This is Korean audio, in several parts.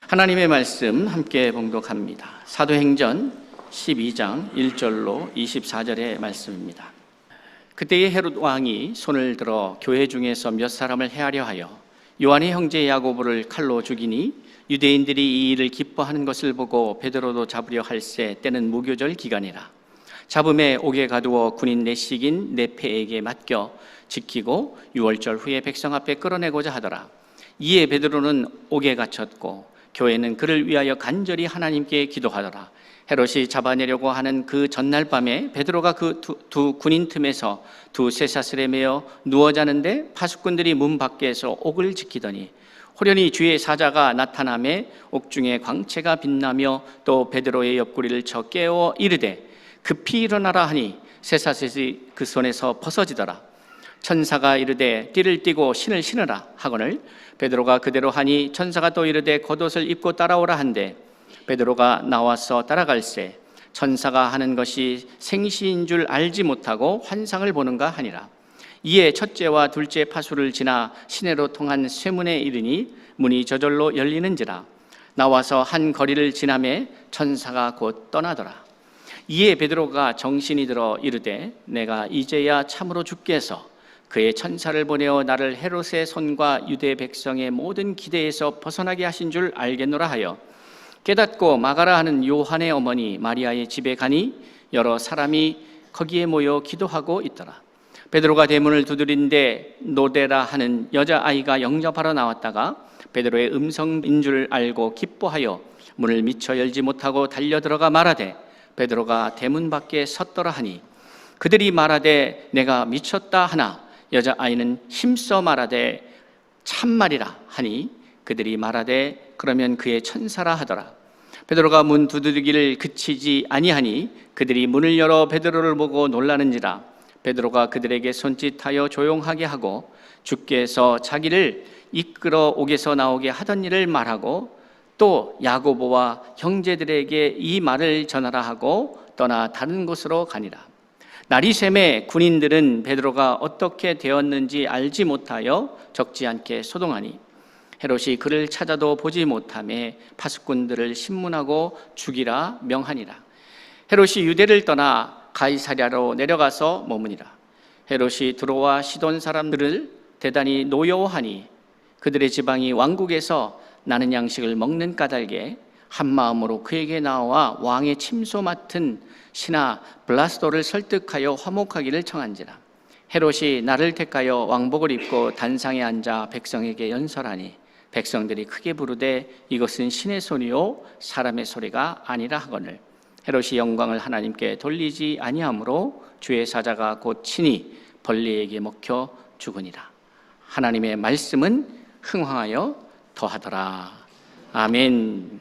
하나님의 말씀 함께 봉독합니다. 사도행전 12장 1절로 24절의 말씀입니다. 그때의 헤롯 왕이 손을 들어 교회 중에서 몇 사람을 해하려 하여 요한의 형제 야고보를 칼로 죽이니 유대인들이 이 일을 기뻐하는 것을 보고 베드로도 잡으려 할새 때는 무교절 기간이라. 잡음에 옥에 가두어 군인 내식인 네페에게 맡겨 지키고 유월절 후에 백성 앞에 끌어내고자 하더라. 이에 베드로는 옥에 갇혔고 교회는 그를 위하여 간절히 하나님께 기도하더라. 헤롯이 잡아내려고 하는 그 전날 밤에 베드로가 그 두 군인 틈에서 두 쇠사슬에 매어 누워 자는데 파수꾼들이 문 밖에서 옥을 지키더니 호련히 주의 사자가 나타나매 옥중에 광채가 빛나며 또 베드로의 옆구리를 쳐 깨워 이르되 급히 일어나라 하니 쇠사슬이 그 손에서 벗어지더라. 천사가 이르되 띠를 띠고 신을 신으라 하거늘 베드로가 그대로 하니 천사가 또 이르되 겉옷을 입고 따라오라 한데 베드로가 나와서 따라갈새 천사가 하는 것이 생시인 줄 알지 못하고 환상을 보는가 하니라. 이에 첫째와 둘째 파수를 지나 시내로 통한 쇠문에 이르니 문이 저절로 열리는지라. 나와서 한 거리를 지나매 천사가 곧 떠나더라. 이에 베드로가 정신이 들어 이르되 내가 이제야 참으로 죽겠어. 그의 천사를 보내어 나를 헤롯의 손과 유대 백성의 모든 기대에서 벗어나게 하신 줄 알겠노라 하여 깨닫고 마가라 하는 요한의 어머니 마리아의 집에 가니 여러 사람이 거기에 모여 기도하고 있더라. 베드로가 대문을 두드린데 노데라 하는 여자아이가 영접하러 나왔다가 베드로의 음성인 줄 알고 기뻐하여 문을 미처 열지 못하고 달려들어가 말하되 베드로가 대문 밖에 섰더라 하니 그들이 말하되 내가 미쳤다 하나 여자아이는 힘써 말하되 참말이라 하니 그들이 말하되 그러면 그의 천사라 하더라. 베드로가 문 두드리기를 그치지 아니하니 그들이 문을 열어 베드로를 보고 놀라는지라. 베드로가 그들에게 손짓하여 조용하게 하고 주께서 자기를 이끌어 옥에서 나오게 하던 일을 말하고 또 야고보와 형제들에게 이 말을 전하라 하고 떠나 다른 곳으로 가니라. 날이 새매 군인들은 베드로가 어떻게 되었는지 알지 못하여 적지 않게 소동하니 헤롯이 그를 찾아도 보지 못하며 파수꾼들을 신문하고 죽이라 명하니라. 헤롯이 유대를 떠나 가이사랴로 내려가서 머무니라. 헤롯이 두로와 시돈 사람들을 대단히 노여워하니 그들의 지방이 왕국에서 나는 양식을 먹는 까닭에 한 마음으로 그에게 나와 왕의 침소 맡은 신하 블라스도를 설득하여 화목하기를 청한지라. 헤롯이 나를 택하여 왕복을 입고 단상에 앉아 백성에게 연설하니 백성들이 크게 부르되 이것은 신의 소리요 사람의 소리가 아니라 하거늘 헤롯이 영광을 하나님께 돌리지 아니하므로 주의 사자가 곧 친히 벌레에게 먹혀 죽으니라. 하나님의 말씀은 흥황하여 더하더라. 아멘.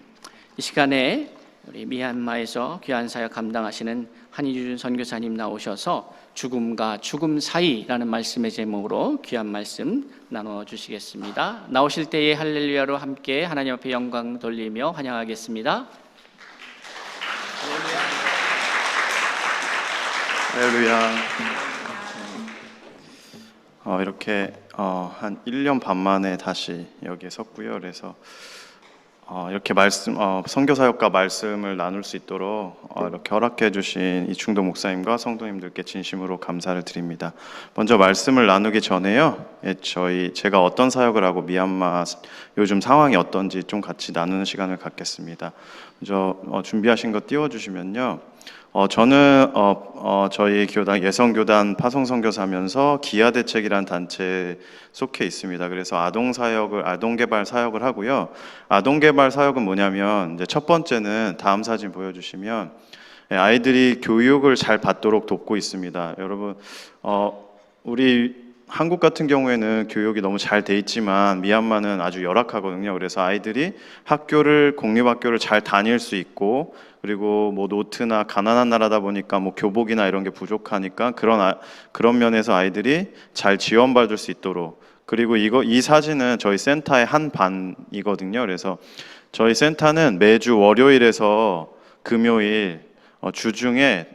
이 시간에 우리 미얀마에서 귀한 사역 감당하시는 한희준 선교사님 나오셔서 죽음과 죽음 사이라는 말씀의 제목으로 귀한 말씀 나눠주시겠습니다. 나오실 때에 할렐루야로 함께 하나님 앞에 영광 돌리며 환영하겠습니다. 할렐루야. 이렇게 한 1년 반 만에 다시 여기에 섰고요. 그래서 이렇게 선교사역과 말씀을 나눌 수 있도록 이렇게 허락해 주신 이충도 목사님과 성도님들께 진심으로 감사를 드립니다. 먼저 말씀을 나누기 전에요, 제가 어떤 사역을 하고 미얀마 요즘 상황이 어떤지 좀 같이 나누는 시간을 갖겠습니다. 먼저 준비하신 거 띄워주시면요. 저는 저희 교단 예성교단 파송선교사면서 기아대책이라는 단체에 속해 있습니다. 그래서 아동개발 사역을 하고요. 아동개발 사역은 뭐냐면 이제 첫 번째는 다음 사진 보여주시면 아이들이 교육을 잘 받도록 돕고 있습니다. 여러분, 우리 한국 같은 경우에는 교육이 너무 잘 돼 있지만 미얀마는 아주 열악하거든요. 그래서 아이들이 공립학교를 잘 다닐 수 있고, 그리고 뭐 노트나 가난한 나라다 보니까 뭐 교복이나 이런 게 부족하니까 그런 면에서 아이들이 잘 지원받을 수 있도록. 그리고 이 사진은 저희 센터의 한 반이거든요. 그래서 저희 센터는 매주 월요일에서 금요일 주중에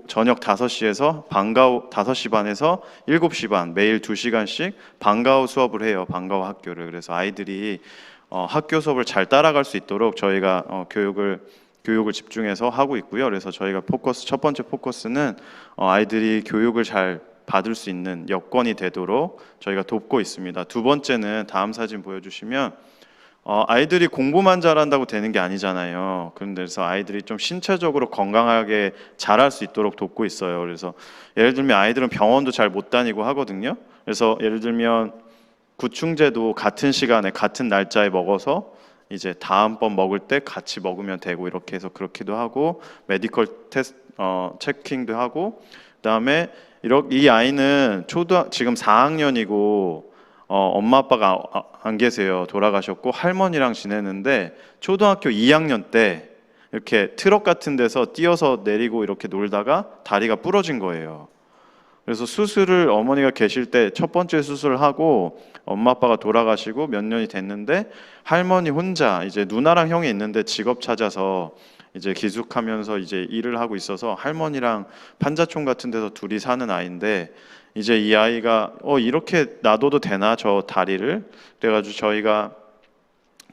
저녁 5시에서 방과후 5시 반에서 7시 반 매일 2시간씩 방과후 수업을 해요. 방과후 학교를. 그래서 아이들이 학교 수업을 잘 따라갈 수 있도록 저희가 교육을 집중해서 하고 있고요. 그래서 저희가 첫 번째 포커스는 아이들이 교육을 잘 받을 수 있는 여건이 되도록 저희가 돕고 있습니다. 두 번째는 다음 사진 보여주시면 아이들이 공부만 잘한다고 되는 게 아니잖아요. 그래서 아이들이 좀 신체적으로 건강하게 자랄 수 있도록 돕고 있어요. 그래서 예를 들면 아이들은 병원도 잘 못 다니고 하거든요. 그래서 예를 들면 구충제도 같은 시간에 같은 날짜에 먹어서 이제 다음번 먹을 때 같이 먹으면 되고 이렇게 해서 그렇기도 하고 메디컬 테스트 체킹도 하고 그다음에 이 아이는 지금 4학년이고 엄마 아빠가 안 계세요. 돌아가셨고 할머니랑 지내는데 초등학교 2학년 때 이렇게 트럭 같은 데서 뛰어서 내리고 이렇게 놀다가 다리가 부러진 거예요. 그래서 수술을 어머니가 계실 때 첫 번째 수술을 하고 엄마 아빠가 돌아가시고 몇 년이 됐는데 할머니 혼자 이제 누나랑 형이 있는데 직업 찾아서 이제 기숙하면서 이제 일을 하고 있어서 할머니랑 판자촌 같은 데서 둘이 사는 아이인데 이제 이 아이가 이렇게 놔둬도 되나 저 다리를 그래가지고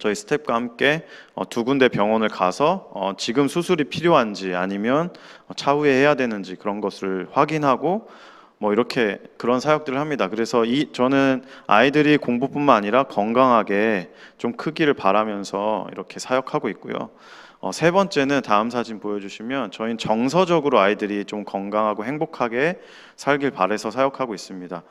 저희 스태프과 함께 두 군데 병원을 가서 지금 수술이 필요한지 아니면 차후에 해야 되는지 그런 것을 확인하고 뭐 이렇게 그런 사역들을 합니다. 그래서 저는 아이들이 공부뿐만 아니라 건강하게 좀 크기를 바라면서 이렇게 사역하고 있고요. 세 번째는 다음 사진 보여주시면 저희는 정서적으로 아이들이 좀 건강하고 행복하게 살길 바래서 사역하고 있습니다.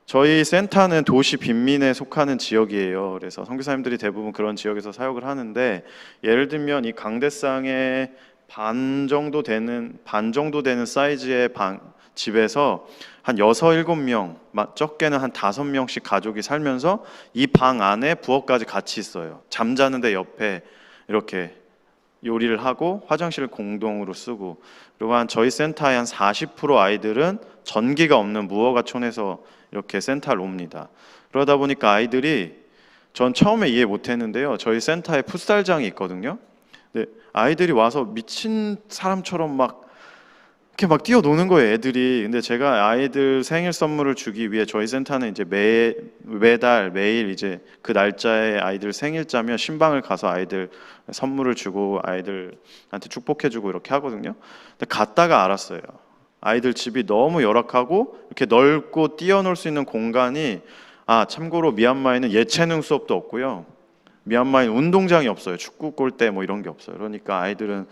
저희 센터는 도시 빈민에 속하는 지역이에요. 그래서 선교사님들이 대부분 그런 지역에서 사역을 하는데 예를 들면 이 강대상의 반 정도 되는 사이즈의 집에서 한 6, 7명, 적게는 한 5명씩 가족이 살면서 이 방 안에 부엌까지 같이 있어요. 잠자는데 옆에 이렇게 요리를 하고 화장실을 공동으로 쓰고 그리고 저희 센터의 한 40% 아이들은 전기가 없는 무허가촌에서 이렇게 센터를 옵니다. 그러다 보니까 아이들이 전 처음에 이해 못했는데요. 저희 센터에 풋살장이 있거든요. 근데 아이들이 와서 미친 사람처럼 이렇게 뛰어노는 거예요, 애들이. 근데 제가 아이들 생일 선물을 주기 위해 저희 센터는 이제 매달 매일 이제 그 날짜에 아이들 생일자면 신방을 가서 아이들 선물을 주고 아이들한테 축복해주고 이렇게 하거든요. 근데 갔다가 알았어요. 아이들 집이 너무 열악하고 이렇게 넓고 뛰어놀 수 있는 공간이 참고로 미얀마에는 예체능 수업도 없고요. 미얀마에는 운동장이 없어요. 축구 골대 뭐 이런 게 없어요. 그러니까 아이들은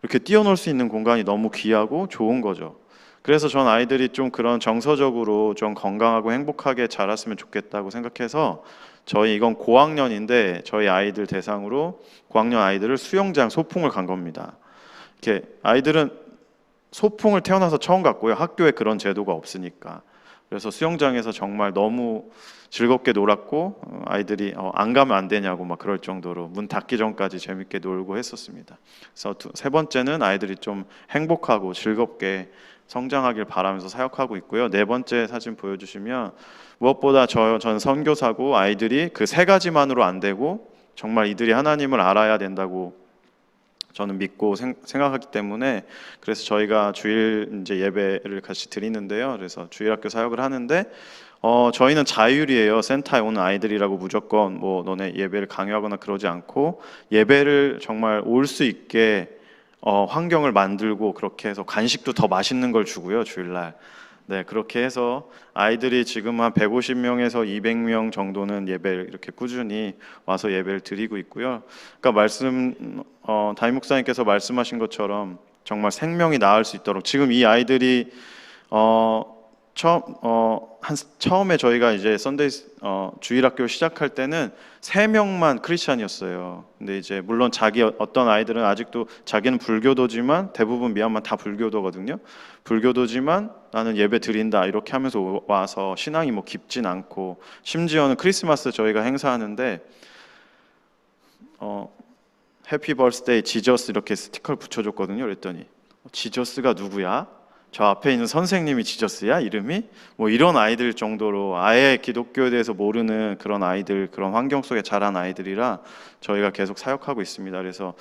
이렇게 뛰어놀 수 있는 공간이 너무 귀하고 좋은 거죠. 그래서 전 아이들이 좀 그런 정서적으로 좀 건강하고 행복하게 자랐으면 좋겠다고 생각해서 이건 고학년인데 저희 아이들 대상으로 고학년 아이들을 수영장 소풍을 간 겁니다. 이렇게 아이들은 소풍을 태어나서 처음 갔고요. 학교에 그런 제도가 없으니까. 그래서 수영장에서 정말 너무 즐겁게 놀았고 아이들이 안 가면 안 되냐고 그럴 정도로 문 닫기 전까지 재밌게 놀고 했었습니다. 그래서 세 번째는 아이들이 좀 행복하고 즐겁게 성장하길 바라면서 사역하고 있고요. 네 번째 사진 보여주시면 무엇보다 전 선교사고 아이들이 그 세 가지만으로 안 되고 정말 이들이 하나님을 알아야 된다고 저는 믿고 생각하기 때문에 그래서 저희가 주일 이제 예배를 같이 드리는데요. 그래서 주일학교 사역을 하는데 저희는 자율이에요. 센터에 오는 아이들이라고 무조건 너네 예배를 강요하거나 그러지 않고 예배를 정말 올 수 있게 환경을 만들고 그렇게 해서 간식도 더 맛있는 걸 주고요. 주일날. 네, 그렇게 해서 아이들이 지금 한 150명에서 200명 정도는 예배를 이렇게 꾸준히 와서 예배를 드리고 있고요. 그러니까 담임 목사님께서 말씀하신 것처럼 정말 생명이 나을 수 있도록 지금 이 아이들이 처음에 저희가 이제 주일학교 시작할 때는 3명만 크리스찬이었어요. 근데 이제 물론 어떤 아이들은 아직도 자기는 불교도지만 대부분 미얀마 다 불교도거든요. 불교도지만 나는 예배 드린다 이렇게 하면서 와서 신앙이 깊진 않고 심지어는 크리스마스 저희가 행사하는데 해피 버스데이 지저스 이렇게 스티커를 붙여줬거든요. 그랬더니 지저스가 누구야? 저 앞에 있는 선생님이 지저스야 이름이? 뭐 이런 아이들 정도로 아예 기독교에 대해서 모르는 그런 아이들, 그런 환경 속에 자란 아이들이라 저희가 계속 사역하고 있습니다. 그래서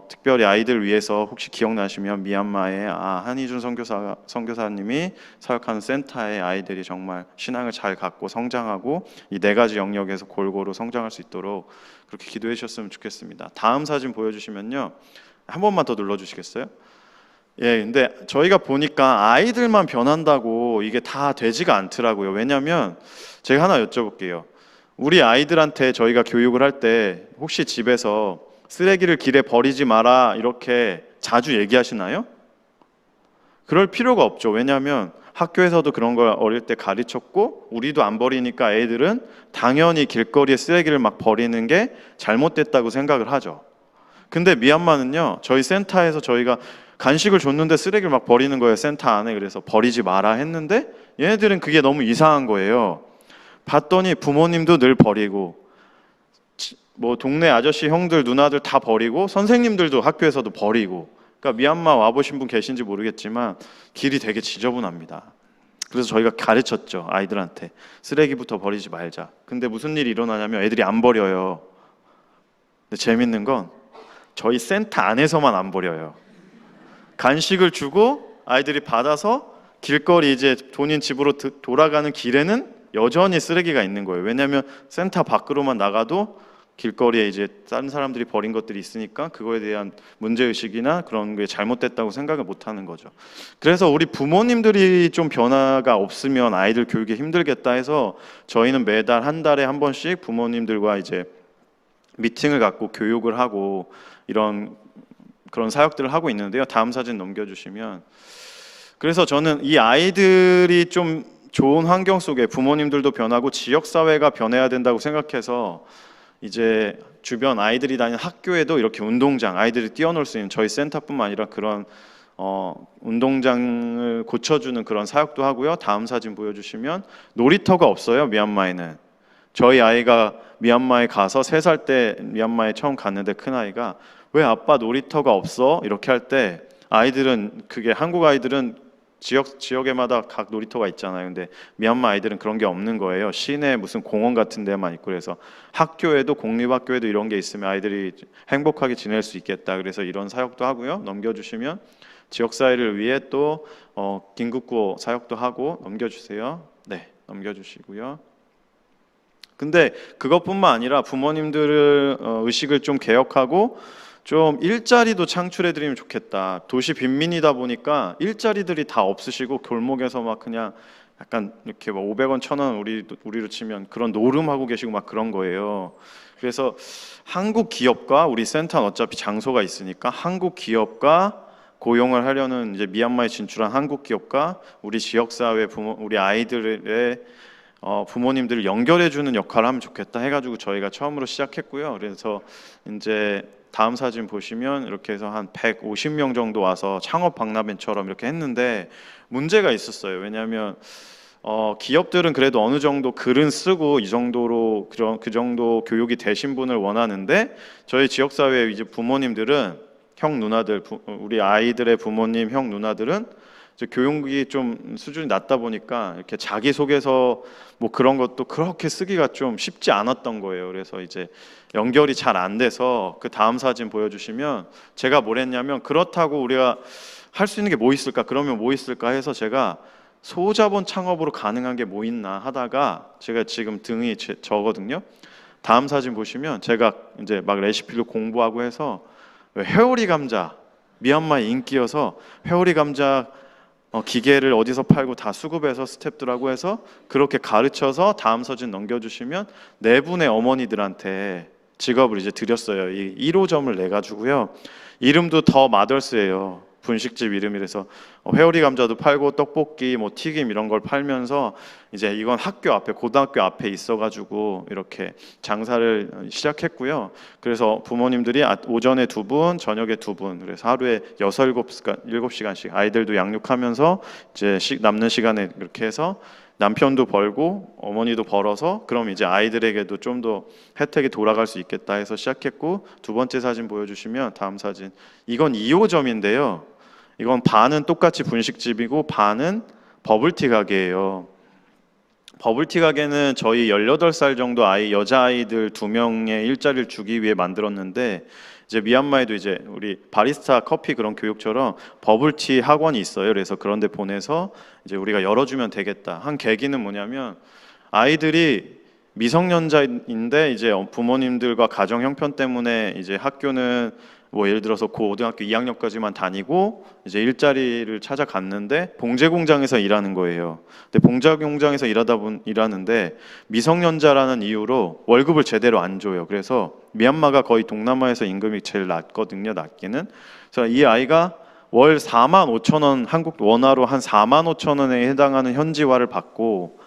특별히 아이들 위해서 혹시 기억나시면 미얀마의 한희준 선교사님이 사역하는 센터의 아이들이 정말 신앙을 잘 갖고 성장하고 이 네 가지 영역에서 골고루 성장할 수 있도록 그렇게 기도해 주셨으면 좋겠습니다. 다음 사진 보여주시면요, 한 번만 더 눌러주시겠어요? 예, 근데 저희가 보니까 아이들만 변한다고 이게 다 되지가 않더라고요. 왜냐면 제가 하나 여쭤볼게요. 우리 아이들한테 저희가 교육을 할 때 혹시 집에서 쓰레기를 길에 버리지 마라 이렇게 자주 얘기하시나요? 그럴 필요가 없죠. 왜냐면 학교에서도 그런 걸 어릴 때 가르쳤고 우리도 안 버리니까 애들은 당연히 길거리에 쓰레기를 막 버리는 게 잘못됐다고 생각을 하죠. 근데 미얀마는요, 저희 센터에서 저희가 간식을 줬는데 쓰레기를 막 버리는 거예요, 센터 안에. 그래서 버리지 마라 했는데 얘네들은 그게 너무 이상한 거예요. 봤더니 부모님도 늘 버리고 뭐 동네 아저씨 형들 누나들 다 버리고 선생님들도 학교에서도 버리고. 그러니까 미얀마 와보신 분 계신지 모르겠지만 길이 되게 지저분합니다. 그래서 저희가 가르쳤죠, 아이들한테 쓰레기부터 버리지 말자. 근데 무슨 일이 일어나냐면 애들이 안 버려요. 근데 재밌는 건 저희 센터 안에서만 안 버려요. 간식을 주고 아이들이 받아서 길거리 이제 본인 집으로 돌아가는 길에는 여전히 쓰레기가 있는 거예요. 왜냐하면 센터 밖으로만 나가도 길거리에 이제 다른 사람들이 버린 것들이 있으니까 그거에 대한 문제의식이나 그런 게 잘못됐다고 생각을 못 하는 거죠. 그래서 우리 부모님들이 좀 변화가 없으면 아이들 교육이 힘들겠다 해서 저희는 매달 한 달에 한 번씩 부모님들과 이제 미팅을 갖고 교육을 하고 그런 사역들을 하고 있는데요. 다음 사진 넘겨주시면, 그래서 저는 이 아이들이 좀 좋은 환경 속에 부모님들도 변하고 지역사회가 변해야 된다고 생각해서 이제 주변 아이들이 다니는 학교에도 이렇게 운동장, 아이들이 뛰어놀 수 있는 저희 센터뿐만 아니라 그런 운동장을 고쳐주는 그런 사역도 하고요. 다음 사진 보여주시면 놀이터가 없어요, 미얀마에는. 저희 아이가 미얀마에 가서 3살 때 미얀마에 처음 갔는데 큰아이가 왜 아빠 놀이터가 없어? 이렇게 할 때 아이들은, 그게 한국 아이들은 지역에마다 각 놀이터가 있잖아요. 근데 미얀마 아이들은 그런 게 없는 거예요. 시내 무슨 공원 같은 데만 있고. 그래서 학교에도, 공립학교에도 이런 게 있으면 아이들이 행복하게 지낼 수 있겠다. 그래서 이런 사역도 하고요. 넘겨주시면 지역사회를 위해 또 긴급구호 사역도 하고. 넘겨주세요. 네, 넘겨주시고요. 근데 그것뿐만 아니라 부모님들의 의식을 좀 개혁하고 좀 일자리도 창출해드리면 좋겠다. 도시 빈민이다 보니까 일자리들이 다 없으시고 골목에서 막 그냥 약간 이렇게 뭐 500원, 1000원 우리로 치면 그런 노름하고 계시고 막 그런 거예요. 그래서 한국 기업과 우리 센터는 어차피 장소가 있으니까 한국 기업과 고용을 하려는 이제 미얀마에 진출한 한국 기업과 우리 지역사회 우리 아이들의 부모님들을 연결해주는 역할을 하면 좋겠다 해가지고 저희가 처음으로 시작했고요. 그래서 이제 다음 사진 보시면 이렇게 해서 한 150명 정도 와서 창업 박람회처럼 이렇게 했는데 문제가 있었어요. 왜냐하면 기업들은 그래도 어느 정도 글은 쓰고 이 정도로 그 정도 교육이 되신 분을 원하는데 저희 지역사회 이제 부모님들은 형 누나들, 우리 아이들의 부모님 형 누나들은 교육이 좀 수준이 낮다 보니까 이렇게 자기소개서 뭐 그런 것도 그렇게 쓰기가 좀 쉽지 않았던 거예요. 그래서 이제 연결이 잘 안 돼서 그 다음 사진 보여주시면 제가 뭘 했냐면, 그렇다고 우리가 할 수 있는 게 뭐 있을까? 그러면 뭐 있을까 해서 제가 소자본 창업으로 가능한 게 뭐 있나 하다가 제가 지금 등이 저거든요. 다음 사진 보시면 제가 이제 막 레시피를 공부하고 해서 회오리 감자, 미얀마의 인기여서 회오리 감자 기계를 어디서 팔고 다 수급해서 스태프들하고 해서 그렇게 가르쳐서 다음 사진 넘겨주시면 4분의 어머니들한테 직업을 이제 드렸어요. 이 1호점을 내가지고요. 이름도 더 마더스예요. 분식집 이름이라서 회오리 감자도 팔고 떡볶이, 뭐 튀김 이런 걸 팔면서 이제 이건 학교 앞에, 고등학교 앞에 있어가지고 이렇게 장사를 시작했고요. 그래서 부모님들이 오전에 2분, 저녁에 2분, 그래서 하루에 6, 7시간씩 아이들도 양육하면서 이제 남는 시간에 이렇게 해서 남편도 벌고 어머니도 벌어서 그럼 이제 아이들에게도 좀 더 혜택이 돌아갈 수 있겠다 해서 시작했고, 두 번째 사진 보여주시면 다음 사진, 이건 2호점인데요. 이건 반은 똑같이 분식집이고 반은 버블티 가게예요. 버블티 가게는 저희 18살 정도 여자아이들 2명의 일자리를 주기 위해 만들었는데, 이제 미얀마에도 이제 우리 바리스타 커피 그런 교육처럼 버블티 학원이 있어요. 그래서 그런 데 보내서 이제 우리가 열어주면 되겠다 한 계기는 뭐냐면, 아이들이 미성년자인데 이제 부모님들과 가정 형편 때문에 이제 학교는 뭐 예를 들어서 고등학교 2학년까지만 다니고 이제 일자리를 찾아갔는데 봉제 공장에서 일하는 거예요. 근데 봉제 공장에서 일하는데 미성년자라는 이유로 월급을 제대로 안 줘요. 그래서 미얀마가 거의 동남아에서 임금이 제일 낮거든요. 낮기는. 그래서 이 아이가 월 4만 5천 원, 한국 원화로 한 4만 5천 원에 해당하는 현지화를 받고,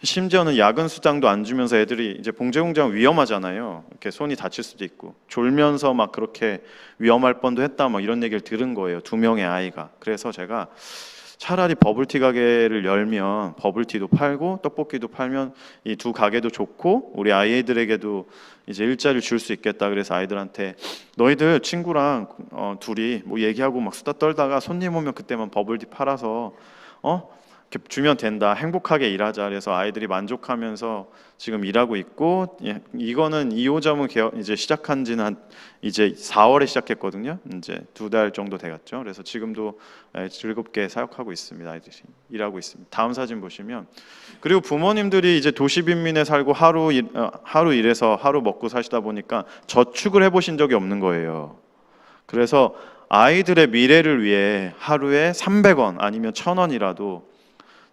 심지어는 야근 수당도 안 주면서 애들이 이제 봉제 공장 위험하잖아요. 이렇게 손이 다칠 수도 있고 졸면서 막 그렇게 위험할 뻔도 했다 막 이런 얘기를 들은 거예요. 2명의 아이가. 그래서 제가 차라리 버블티 가게를 열면 버블티도 팔고 떡볶이도 팔면 이 두 가게도 좋고 우리 아이들에게도 이제 일자리를 줄 수 있겠다. 그래서 아이들한테 너희들 친구랑 둘이 뭐 얘기하고 막 수다 떨다가 손님 오면 그때만 버블티 팔아서 이렇게 주면 된다. 행복하게 일하자. 그래서 아이들이 만족하면서 지금 일하고 있고, 이거는 2호점은 이제 시작한 지는 이제 4월에 시작했거든요. 이제 2달 정도 돼갔죠. 그래서 지금도 즐겁게 사역하고 있습니다. 아이들이 일하고 있습니다. 다음 사진 보시면, 그리고 부모님들이 이제 도시 빈민에 살고 하루 일해서 하루 먹고 사시다 보니까 저축을 해보신 적이 없는 거예요. 그래서 아이들의 미래를 위해 하루에 300원 아니면 1,000원이라도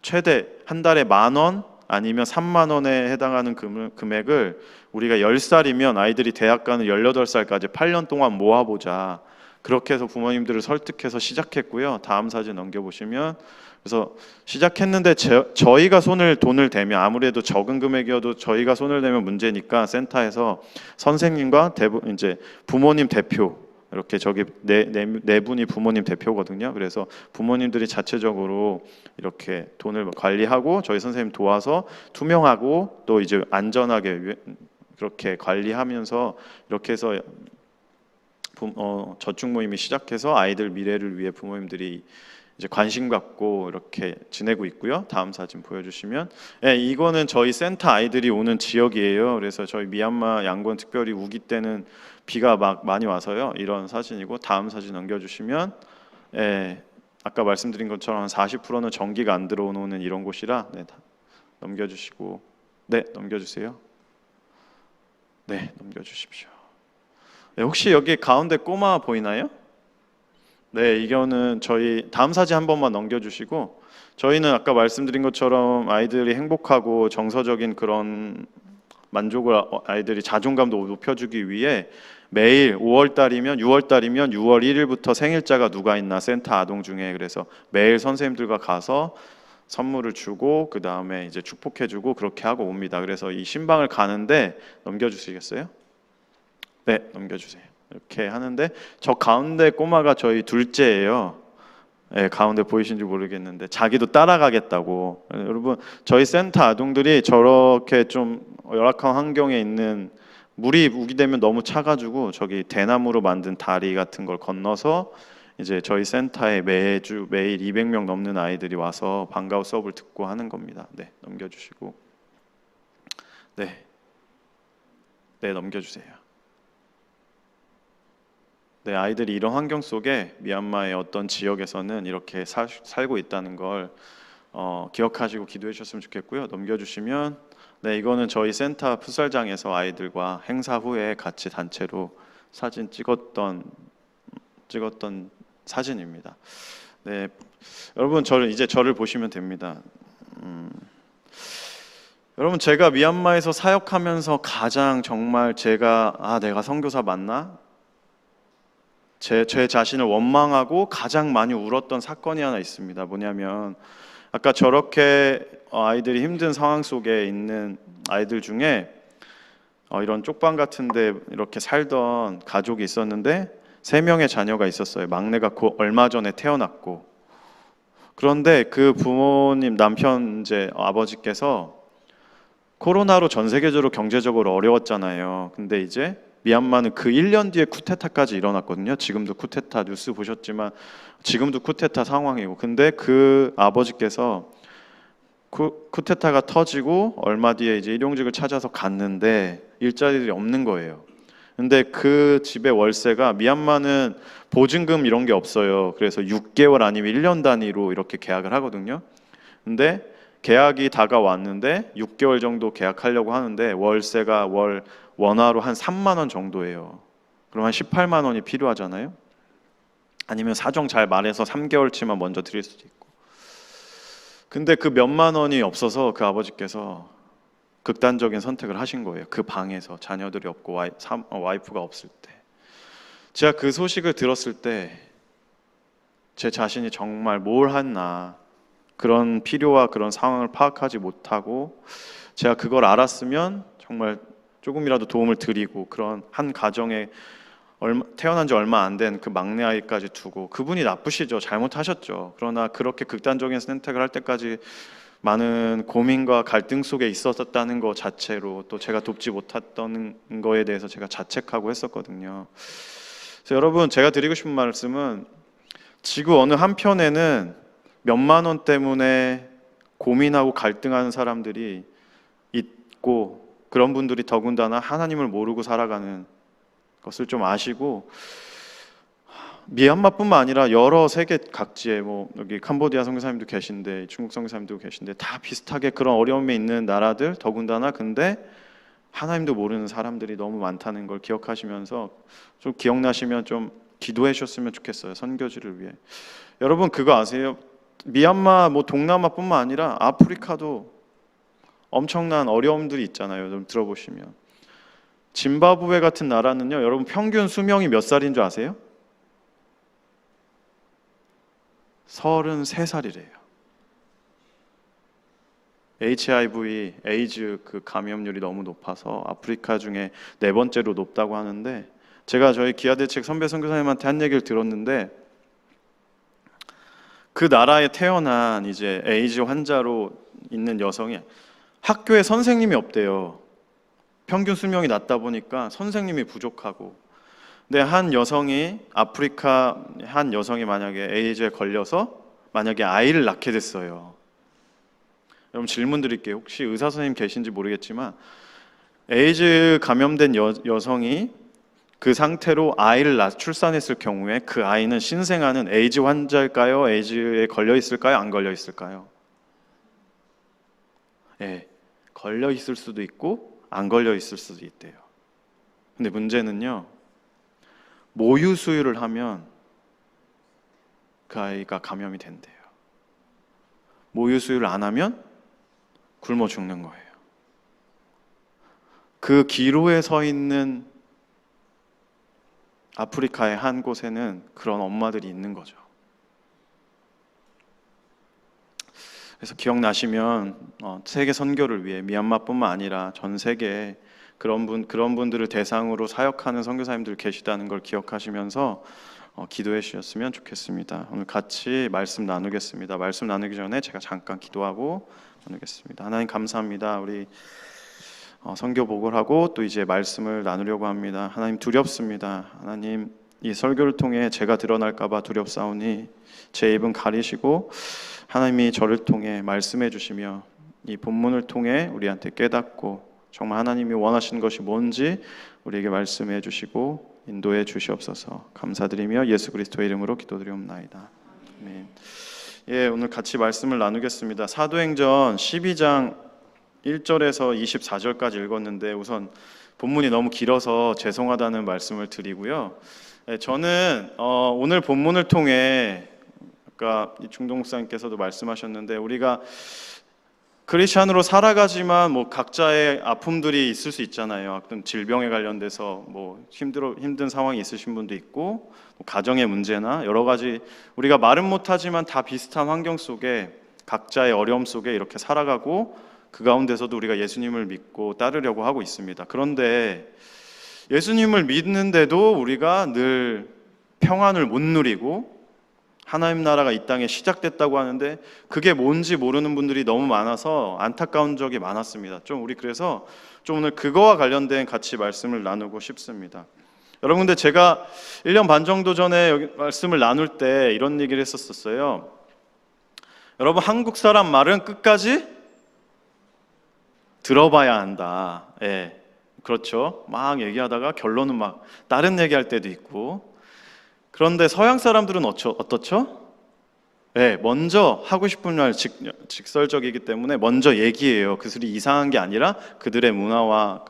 최대 한 달에 10,000원 아니면 30,000원에 해당하는 금액을 우리가 10살이면 아이들이 대학 가는 18살까지 8년 동안 모아보자. 그렇게 해서 부모님들을 설득해서 시작했고요. 다음 사진 넘겨보시면, 그래서 시작했는데 저희가 돈을 대면 아무래도 적은 금액이어도 저희가 손을 대면 문제니까 센터에서 선생님과 이제 부모님 대표, 이렇게 저기 네 분이 부모님 대표거든요. 그래서 부모님들이 자체적으로 이렇게 돈을 관리하고 저희 선생님 도와서 투명하고 또 이제 안전하게 그렇게 관리하면서 이렇게 해서 저축 모임이 시작해서 아이들 미래를 위해 부모님들이 이제 관심 갖고 이렇게 지내고 있고요. 다음 사진 보여주시면, 이거는 저희 센터 아이들이 오는 지역이에요. 그래서 저희 미얀마 양곤 특별히 우기 때는 비가 막 많이 와서요. 이런 사진이고, 다음 사진 넘겨주시면, 아까 말씀드린 것처럼 40%는 전기가 안 들어오는 이런 곳이라 넘겨주시고, 넘겨주세요. 넘겨주십시오. 혹시 여기 가운데 꼬마 보이나요? 이거는 저희 다음 사진 한 번만 넘겨주시고, 저희는 아까 말씀드린 것처럼 아이들이 행복하고 정서적인 그런 만족을 아이들이 자존감도 높여주기 위해 매일 6월 달이면 6월 1일부터 생일자가 누가 있나 센터 아동 중에, 그래서 매일 선생님들과 가서 선물을 주고 그 다음에 이제 축복해주고 그렇게 하고 옵니다. 그래서 이 신방을 가는데 넘겨주시겠어요? 넘겨주세요. 이렇게 하는데 저 가운데 꼬마가 저희 둘째예요. 가운데 보이신지 모르겠는데 자기도 따라가겠다고. 여러분, 저희 센터 아동들이 저렇게 좀 열악한 환경에 있는, 물이 우기되면 너무 차가지고 저기 대나무로 만든 다리 같은 걸 건너서 이제 저희 센터에 매일 200명 넘는 아이들이 와서 방과후 수업을 듣고 하는 겁니다. 넘겨주시고, 넘겨주세요. 아이들이 이런 환경 속에 미얀마의 어떤 지역에서는 이렇게 살고 있다는 걸 기억하시고 기도해 주셨으면 좋겠고요. 넘겨주시면, 이거는 저희 센터 풋살장에서 아이들과 행사 후에 같이 단체로 사진 찍었던 사진입니다. 여러분, 저를 보시면 됩니다. 여러분, 제가 미얀마에서 사역하면서 가장 정말 내가 선교사 맞나? 제 자신을 원망하고 가장 많이 울었던 사건이 하나 있습니다. 뭐냐면, 아까 저렇게 아이들이 힘든 상황 속에 있는 아이들 중에 이런 쪽방 같은데 이렇게 살던 가족이 있었는데 3명의 자녀가 있었어요. 막내가 얼마 전에 태어났고, 그런데 그 부모님 남편 이제 아버지께서 코로나로 전 세계적으로 경제적으로 어려웠잖아요. 근데 이제 미얀마는 그 1년 뒤에 쿠데타까지 일어났거든요. 지금도 쿠데타 뉴스 보셨지만 지금도 쿠데타 상황이고, 근데 그 아버지께서 쿠데타가 터지고 얼마 뒤에 이제 일용직을 찾아서 갔는데 일자리들이 없는 거예요. 근데 그 집의 월세가, 미얀마는 보증금 이런 게 없어요. 그래서 6개월 아니면 1년 단위로 이렇게 계약을 하거든요. 근데 계약이 다가왔는데 6개월 정도 계약하려고 하는데 월세가 월 원화로 한 3만 원 정도예요. 그럼 한 18만 원이 필요하잖아요. 아니면 사정 잘 말해서 3개월치만 먼저 드릴 수도 있고. 근데 그 몇만 원이 없어서 그 아버지께서 극단적인 선택을 하신 거예요. 그 방에서 자녀들이 없고 와이프가 없을 때. 제가 그 소식을 들었을 때 제 자신이 정말 뭘 했나, 그런 필요와 그런 상황을 파악하지 못하고 제가 그걸 알았으면 정말 조금이라도 도움을 드리고, 그런 한 가정에 태어난 지 얼마 안 된 그 막내 아이까지 두고, 그분이 나쁘시죠. 잘못하셨죠. 그러나 그렇게 극단적인 선택을 할 때까지 많은 고민과 갈등 속에 있었다는 것 자체로, 또 제가 돕지 못했던 거에 대해서 제가 자책하고 했었거든요. 그래서 여러분, 제가 드리고 싶은 말씀은, 지구 어느 한편에는 몇만 원 때문에 고민하고 갈등하는 사람들이 있고, 그런 분들이 더군다나 하나님을 모르고 살아가는 것을 좀 아시고, 미얀마뿐만 아니라 여러 세계 각지에, 뭐 여기 캄보디아 선교사님도 계신데 중국 선교사님도 계신데 다 비슷하게 그런 어려움에 있는 나라들, 더군다나 근데 하나님도 모르는 사람들이 너무 많다는 걸 기억하시면서 좀 기억나시면 좀 기도해 주셨으면 좋겠어요. 선교지를 위해. 여러분, 그거 아세요? 미얀마, 뭐 동남아뿐만 아니라 아프리카도 엄청난 어려움들이 있잖아요. 좀 들어보시면 짐바브웨 같은 나라는요, 여러분 평균 수명이 몇 살인 줄 아세요? 33살이래요. HIV, 에이즈 그 감염률이 너무 높아서 아프리카 중에 4번째로 높다고 하는데, 제가 저희 기아대책 선배 선교사님한테 한 얘기를 들었는데, 그 나라에 태어난 이제 에이즈 환자로 있는 여성이 학교에 선생님이 없대요. 평균 수명이 낮다 보니까 선생님이 부족하고. 근데 한 여성이, 아프리카 한 여성이 만약에 에이즈에 걸려서 만약에 아이를 낳게 됐어요. 여러분, 질문 드릴게요. 혹시 의사 선생님 계신지 모르겠지만, 에이즈 감염된 여성이 그 상태로 아이를 출산했을 경우에 그 아이는 신생아는 에이즈 환자일까요? 에이즈에 걸려 있을까요? 안 걸려 있을까요? 예, 걸려 있을 수도 있고 안 걸려 있을 수도 있대요. 근데 문제는요, 모유 수유를 하면 그 아이가 감염이 된대요. 모유 수유를 안 하면 굶어 죽는 거예요. 그 기로에 서 있는 아프리카의 한 곳에는 그런 엄마들이 있는 거죠. 그래서 기억나시면 세계 선교를 위해 미얀마뿐만 아니라 전 세계에 그런 분들을 대상으로 사역하는 선교사님들 계시다는 걸 기억하시면서 기도해 주셨으면 좋겠습니다. 오늘 같이 말씀 나누겠습니다. 말씀 나누기 전에 제가 잠깐 기도하고 나누겠습니다. 하나님 감사합니다. 우리 선교 보고를 하고 또 이제 말씀을 나누려고 합니다. 하나님 두렵습니다. 하나님, 이 설교를 통해 제가 드러날까 봐 두렵사오니 제 입은 가리시고 하나님이 저를 통해 말씀해 주시며 이 본문을 통해 우리한테 깨닫고 정말 하나님이 원하시는 것이 뭔지 우리에게 말씀해 주시고 인도해 주시옵소서. 감사드리며 예수 그리스도의 이름으로 기도드리옵나이다. 아멘. 예, 오늘 같이 말씀을 나누겠습니다. 사도행전 12장 1절에서 24절까지 읽었는데, 우선 본문이 너무 길어서 죄송하다는 말씀을 드리고요. 저는 오늘 본문을 통해, 아까 중동 목사님께서도 말씀하셨는데, 우리가 크리스찬으로 살아가지만 뭐 각자의 아픔들이 있을 수 있잖아요. 어떤 질병에 관련돼서 뭐 힘든 상황이 있으신 분도 있고, 뭐 가정의 문제나 여러 가지 우리가 말은 못하지만 다 비슷한 환경 속에 각자의 어려움 속에 이렇게 살아가고, 그 가운데서도 우리가 예수님을 믿고 따르려고 하고 있습니다. 그런데 예수님을 믿는데도 우리가 늘 평안을 못 누리고, 하나님 나라가 이 땅에 시작됐다고 하는데 그게 뭔지 모르는 분들이 너무 많아서 안타까운 적이 많았습니다. 좀 우리 그래서 좀 오늘 그거와 관련된 같이 말씀을 나누고 싶습니다. 여러분, 근데 제가 1년 반 정도 전에 여기 말씀을 나눌 때 이런 얘기를 했었어요. 여러분, 한국 사람 말은 끝까지 들어봐야 한다. 예, 그렇죠. 막 얘기하다가 결론은 막 다른 얘기할 때도 있고. 그런데 서양 사람들은 어떻죠? 네, 먼저 하고 싶은 말 직설적이기 때문에 먼저 얘기해요. 그 소리 이상한 게 아니라 그들의 문화와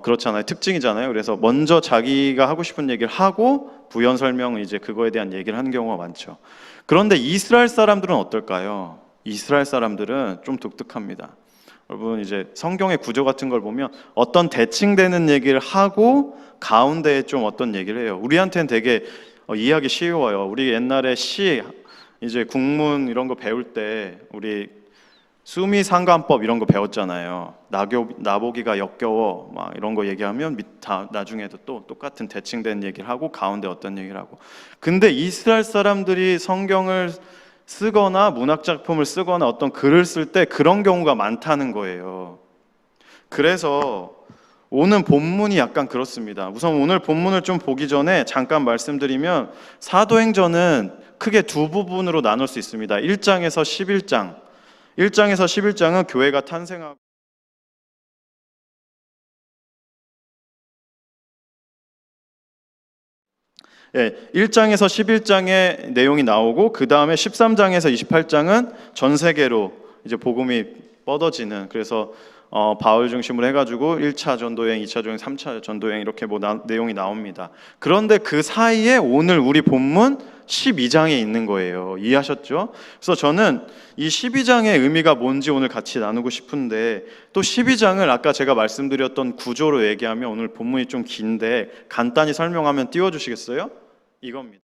그렇잖아요. 특징이잖아요. 그래서 먼저 자기가 하고 싶은 얘기를 하고 부연 설명은 이제 그거에 대한 얘기를 하는 경우가 많죠. 그런데 이스라엘 사람들은 어떨까요? 이스라엘 사람들은 좀 독특합니다. 여러분, 이제 성경의 구조 같은 걸 보면 어떤 대칭되는 얘기를 하고 가운데에 좀 어떤 얘기를 해요. 우리한테는 되게 이해하기 쉬워요. 우리 옛날에 이제 국문 이런 거 배울 때 우리 수미상관법 이런 거 배웠잖아요. 나보기가 역겨워 막 이런 거 얘기하면 나중에도 또 똑같은 대칭된 얘기를 하고 가운데 어떤 얘기를 하고. 근데 이스라엘 사람들이 성경을 쓰거나 문학 작품을 쓰거나 어떤 글을 쓸 때 그런 경우가 많다는 거예요. 그래서 오늘 본문이 약간 그렇습니다. 우선 오늘 본문을 좀 보기 전에 잠깐 말씀드리면 사도행전은 크게 두 부분으로 나눌 수 있습니다. 1장에서 11장. 1장에서 11장은 교회가 탄생하고 1장에서 11장의 내용이 나오고 그 다음에 13장에서 28장은 전 세계로 이제 복음이 뻗어지는, 그래서 바울 중심으로 해가지고 1차 전도여행, 2차 전도여행, 3차 전도여행 이렇게 내용이 나옵니다. 그런데 그 사이에 오늘 우리 본문 12장에 있는 거예요. 이해하셨죠? 그래서 저는 이 12장의 의미가 뭔지 오늘 같이 나누고 싶은데, 또 12장을 아까 제가 말씀드렸던 구조로 얘기하면 오늘 본문이 좀 긴데 간단히 설명하면 띄워주시겠어요? 이겁니다.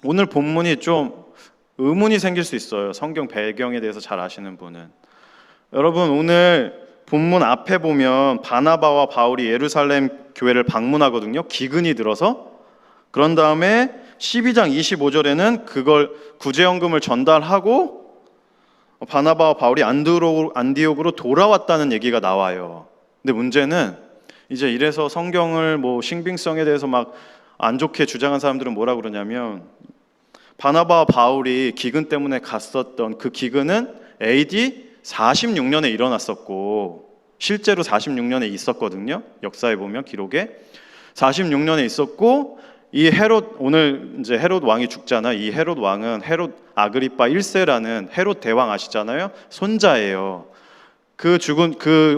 오늘 본문이 좀 의문이 생길 수 있어요. 성경 배경에 대해서 잘 아시는 분은. 여러분, 오늘 본문 앞에 보면 바나바와 바울이 예루살렘 교회를 방문하거든요. 기근이 들어서. 그런 다음에 12장 25절에는 그걸 구제연금을 전달하고 바나바와 바울이 안디옥으로 돌아왔다는 얘기가 나와요. 근데 문제는 이제 이래서 성경을 뭐 신빙성에 대해서 막 안 좋게 주장한 사람들은 뭐라 그러냐면, 바나바와 바울이 기근 때문에 갔었던 그 기근은 AD 46년에 일어났었고 실제로 46년에 있었거든요. 역사에 보면 기록에 46년에 있었고, 이 헤롯, 오늘 이제 헤롯 왕이 죽잖아. 이 헤롯 왕은 헤롯 아그리파 1세라는 헤롯 대왕 아시잖아요. 손자예요. 그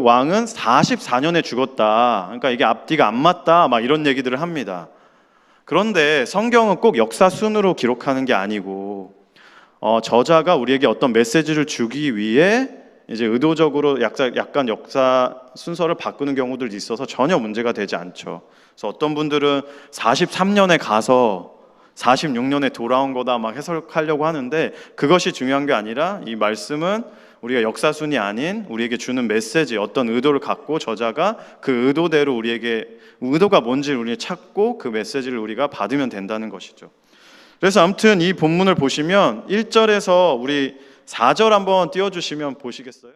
왕은 44년에 죽었다. 그러니까 이게 앞뒤가 안 맞다. 막 이런 얘기들을 합니다. 그런데 성경은 꼭 역사 순으로 기록하는 게 아니고 저자가 우리에게 어떤 메시지를 주기 위해 이제 의도적으로 약간 역사 순서를 바꾸는 경우들이 있어서 전혀 문제가 되지 않죠. 그래서 어떤 분들은 43년에 가서 46년에 돌아온 거다 막 해석하려고 하는데, 그것이 중요한 게 아니라 이 말씀은 우리가 역사순이 아닌 우리에게 주는 메시지, 어떤 의도를 갖고 저자가 그 의도대로 우리에게 의도가 뭔지를 우리 찾고 그 메시지를 우리가 받으면 된다는 것이죠. 그래서 아무튼 이 본문을 보시면 1절에서 우리 4절 한번 띄워주시면 보시겠어요?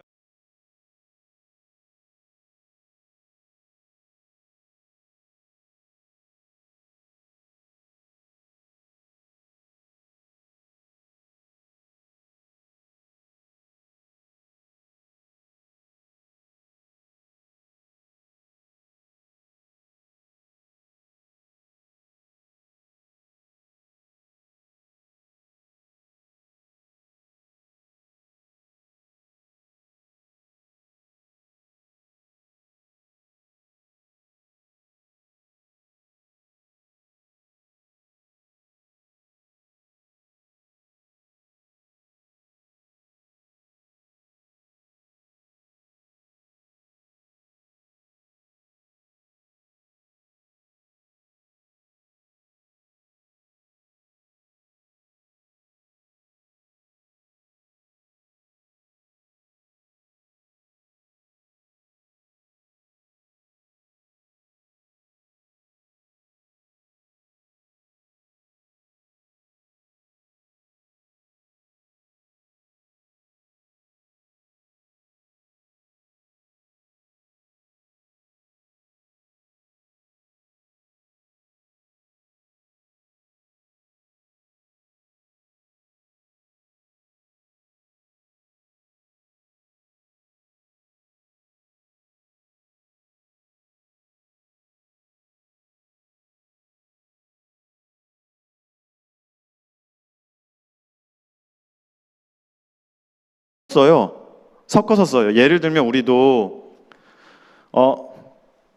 섞어서 써요. 예를 들면 우리도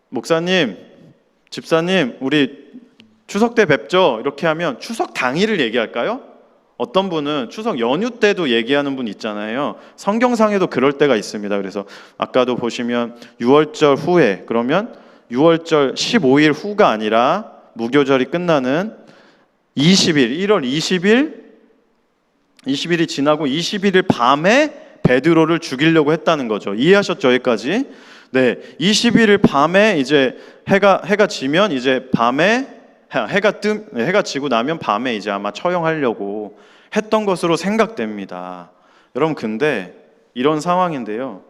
목사님, 집사님, 우리 추석 때 뵙죠. 이렇게 하면 추석 당일을 얘기할까요? 어떤 분은 추석 연휴 때도 얘기하는 분 있잖아요. 성경상에도 그럴 때가 있습니다. 그래서 아까도 보시면 6월절 후에, 그러면 6월절 15일 후가 아니라 무교절이 끝나는 20일, 1월 20일이 지나고 21일 밤에 베드로를 죽이려고 했다는 거죠. 이해하셨죠? 여기까지? 네, 21일 밤에 이제 해가 지면 이제 밤에 해가 지고 나면 밤에 이제 아마 처형하려고 했던 것으로 생각됩니다. 여러분, 근데 이런 상황인데요.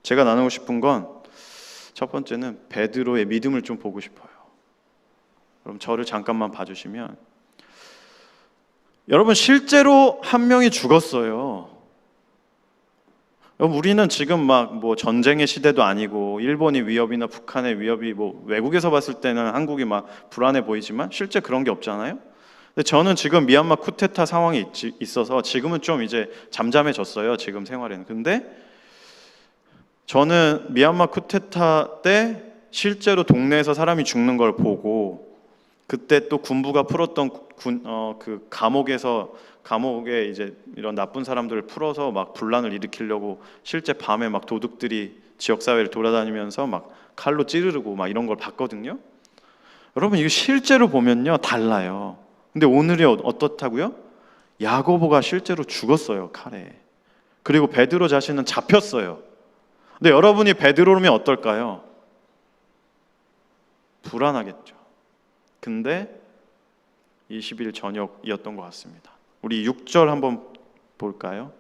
제가 나누고 싶은 건 첫 번째는 베드로의 믿음을 좀 보고 싶어요. 그럼 저를 잠깐만 봐주시면, 여러분 실제로 한 명이 죽었어요. 우리는 지금 막 뭐 전쟁의 시대도 아니고 일본의 위협이나 북한의 위협이 뭐 외국에서 봤을 때는 한국이 막 불안해 보이지만 실제 그런 게 없잖아요. 근데 저는 지금 미얀마 쿠데타 상황이 있어서 지금은 좀 이제 잠잠해졌어요. 지금 생활에는. 근데 저는 미얀마 쿠데타 때 실제로 동네에서 사람이 죽는 걸 보고, 그때 또 군부가 풀었던 그 감옥에 이제 이런 나쁜 사람들을 풀어서 막 분란을 일으키려고 실제 밤에 막 도둑들이 지역 사회를 돌아다니면서 막 칼로 찌르고 막 이런 걸 봤거든요. 여러분, 이거 실제로 보면요 달라요. 근데 오늘이 어떻다고요? 야고보가 실제로 죽었어요, 칼에. 그리고 베드로 자신은 잡혔어요. 근데 여러분이 베드로면 어떨까요? 불안하겠죠. 근데 20일 저녁이었던 것 같습니다. 우리 6절 한번 볼까요?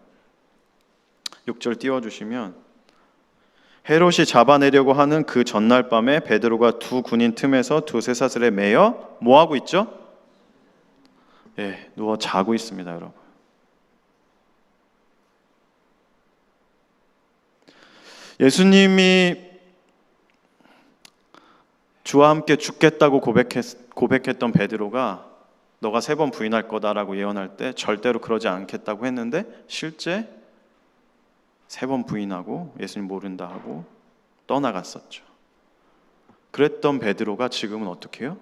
6절 띄워주시면, 헤롯이 잡아내려고 하는 그 전날 밤에 베드로가 두 군인 틈에서 두 쇠사슬에 매여 뭐하고 있죠? 예, 누워 자고 있습니다, 여러분. 예수님이 주와 함께 죽겠다고 고백했던 베드로가 너가 3번 부인할 거다라고 예언할 때 절대로 그러지 않겠다고 했는데 실제 3번 부인하고 예수님 모른다 하고 떠나갔었죠. 그랬던 베드로가 지금은 어떻게 해요?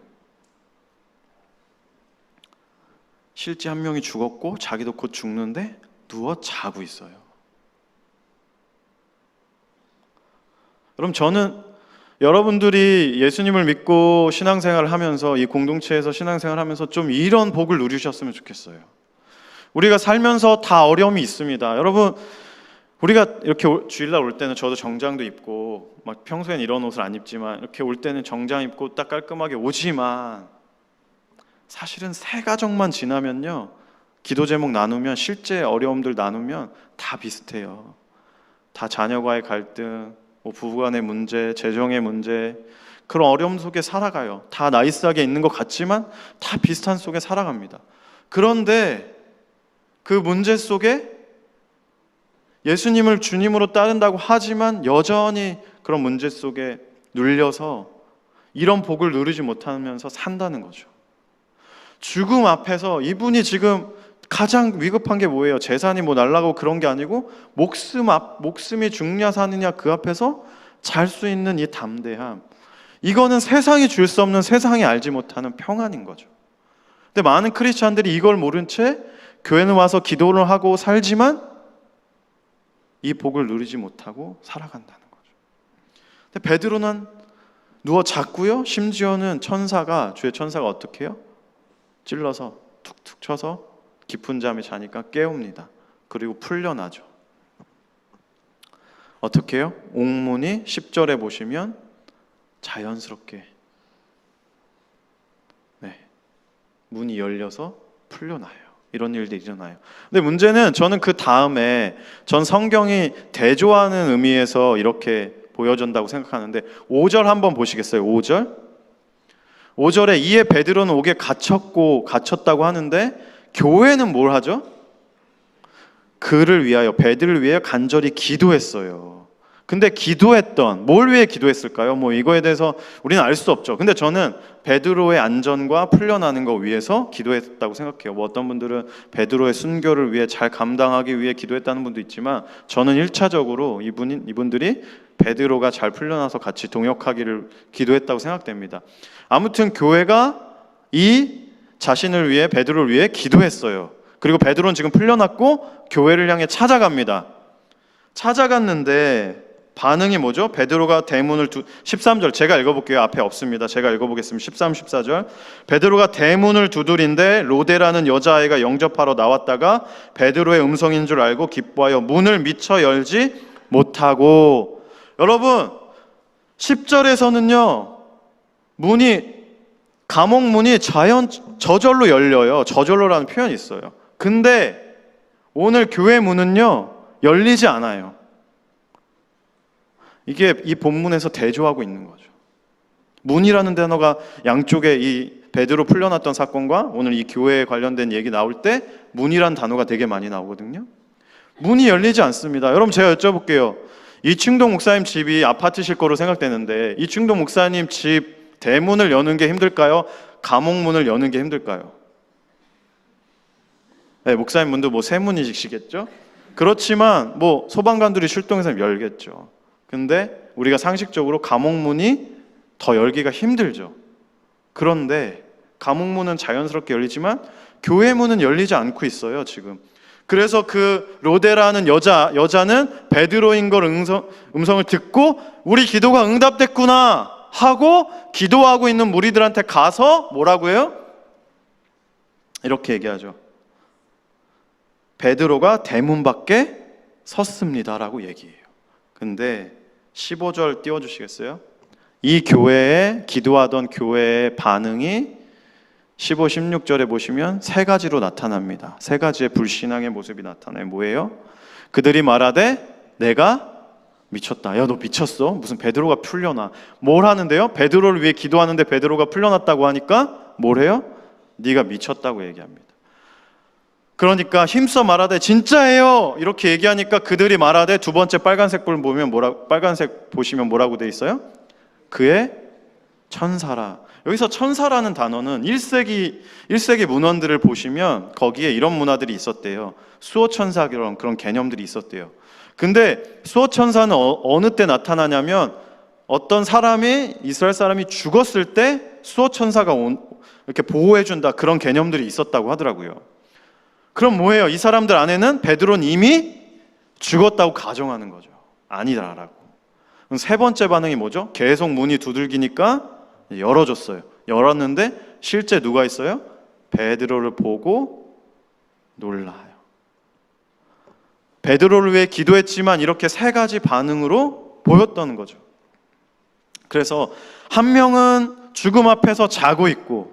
실제 한 명이 죽었고 자기도 곧 죽는데 누워 자고 있어요. 그럼 저는 여러분들이 예수님을 믿고 신앙생활을 하면서, 이 공동체에서 신앙생활을 하면서 좀 이런 복을 누리셨으면 좋겠어요. 우리가 살면서 다 어려움이 있습니다. 여러분, 우리가 이렇게 주일날 올 때는 저도 정장도 입고 막 평소엔 이런 옷을 안 입지만 이렇게 올 때는 정장 입고 딱 깔끔하게 오지만 사실은 3가정만 지나면요, 기도 제목 나누면, 실제 어려움들 나누면 다 비슷해요. 다 자녀와의 갈등, 뭐 부부간의 문제, 재정의 문제, 그런 어려움 속에 살아가요. 다 나이스하게 있는 것 같지만 다 비슷한 속에 살아갑니다. 그런데 그 문제 속에 예수님을 주님으로 따른다고 하지만 여전히 그런 문제 속에 눌려서 이런 복을 누리지 못하면서 산다는 거죠. 죽음 앞에서 이분이 지금 가장 위급한 게 뭐예요? 재산이 뭐 날라가고 그런 게 아니고 목숨이 죽냐 사느냐 그 앞에서 잘 수 있는 이 담대함, 이거는 세상이 줄 수 없는, 세상이 알지 못하는 평안인 거죠. 근데 많은 크리스찬들이 이걸 모른 채 교회는 와서 기도를 하고 살지만 이 복을 누리지 못하고 살아간다는 거죠. 근데 베드로는 누워 잤고요, 심지어는 주의 천사가 어떻게 해요? 찔러서 툭툭 쳐서 깊은 잠에 자니까 깨웁니다. 그리고 풀려나죠. 어떻게 해요? 옥문이 10절에 보시면 자연스럽게 문이 열려서 풀려나요. 이런 일들이 일어나요. 근데 문제는 저는 그 다음에 전 성경이 대조하는 의미에서 이렇게 보여준다고 생각하는데 5절 한번 보시겠어요? 5절에 이에 베드로는 옥에 갇혔다고 하는데 교회는 뭘 하죠? 그를 위하여, 베드로를 위하여 간절히 기도했어요. 근데 기도했던, 뭘 위해 기도했을까요? 뭐 이거에 대해서 우리는 알 수 없죠. 근데 저는 베드로의 안전과 풀려나는 거 위해서 기도했다고 생각해요. 뭐 어떤 분들은 베드로의 순교를 위해 잘 감당하기 위해 기도했다는 분도 있지만, 저는 1차적으로 이분들이 베드로가 잘 풀려나서 같이 동역하기를 기도했다고 생각됩니다. 아무튼 교회가 이 자신을 위해, 베드로를 위해 기도했어요. 그리고 베드로는 지금 풀려났고 교회를 향해 찾아갑니다. 찾아갔는데 반응이 뭐죠? 베드로가 대문을 13절 제가 읽어볼게요. 앞에 없습니다. 제가 읽어보겠습니다. 13, 14절. 베드로가 대문을 두드린데 로데라는 여자아이가 영접하러 나왔다가 베드로의 음성인 줄 알고 기뻐하여 문을 미처 열지 못하고. 여러분 10절에서는요 감옥 문이 저절로 열려요. 저절로라는 표현이 있어요. 근데 오늘 교회 문은요 열리지 않아요. 이게 이 본문에서 대조하고 있는 거죠. 문이라는 단어가 양쪽에 이 베드로 풀려났던 사건과 오늘 이 교회에 관련된 얘기 나올 때 문이라는 단어가 되게 많이 나오거든요. 문이 열리지 않습니다. 여러분 제가 여쭤볼게요. 이충동 목사님 집이 아파트실 거로 생각되는데 이충동 목사님 집 대문을 여는 게 힘들까요? 감옥 문을 여는 게 힘들까요? 네, 목사님 문도 뭐 세 문이시겠죠? 그렇지만 뭐 소방관들이 출동해서 열겠죠. 근데 우리가 상식적으로 감옥문이 더 열기가 힘들죠. 그런데 감옥문은 자연스럽게 열리지만 교회 문은 열리지 않고 있어요, 지금. 그래서 그 로데라는 여자는 베드로인 걸 음성을 듣고 우리 기도가 응답됐구나 하고 기도하고 있는 무리들한테 가서 뭐라고 해요? 이렇게 얘기하죠. 베드로가 대문 밖에 섰습니다라고 얘기해요. 근데 15절 띄워주시겠어요? 이 교회에 기도하던 교회의 반응이 15, 16절에 보시면 세 가지로 나타납니다. 세 가지의 불신앙의 모습이 나타나요. 뭐예요? 그들이 말하되 내가 미쳤다. 야, 너 미쳤어? 무슨 베드로가 풀려나? 뭘 하는데요? 베드로를 위해 기도하는데 베드로가 풀려났다고 하니까 뭘 해요? 네가 미쳤다고 얘기합니다. 그러니까 힘써 말하되 진짜예요 이렇게 얘기하니까 그들이 말하되 두 번째 빨간색 불 보면 빨간색 보시면 뭐라고 돼 있어요? 그의 천사라. 여기서 천사라는 단어는 1세기 문헌들을 보시면 거기에 이런 문화들이 있었대요. 수호천사 그런 개념들이 있었대요. 근데 수호천사는 어느 때 나타나냐면 어떤 사람이 이스라엘 사람이 죽었을 때 수호천사가 이렇게 보호해준다 그런 개념들이 있었다고 하더라고요. 그럼 뭐예요? 이 사람들 안에는 베드로는 이미 죽었다고 가정하는 거죠. 아니다라고. 그럼 세 번째 반응이 뭐죠? 계속 문이 두들기니까 열어줬어요. 열었는데 실제 누가 있어요? 베드로를 보고 놀라요. 베드로를 위해 기도했지만 이렇게 세 가지 반응으로 보였다는 거죠. 그래서 한 명은 죽음 앞에서 자고 있고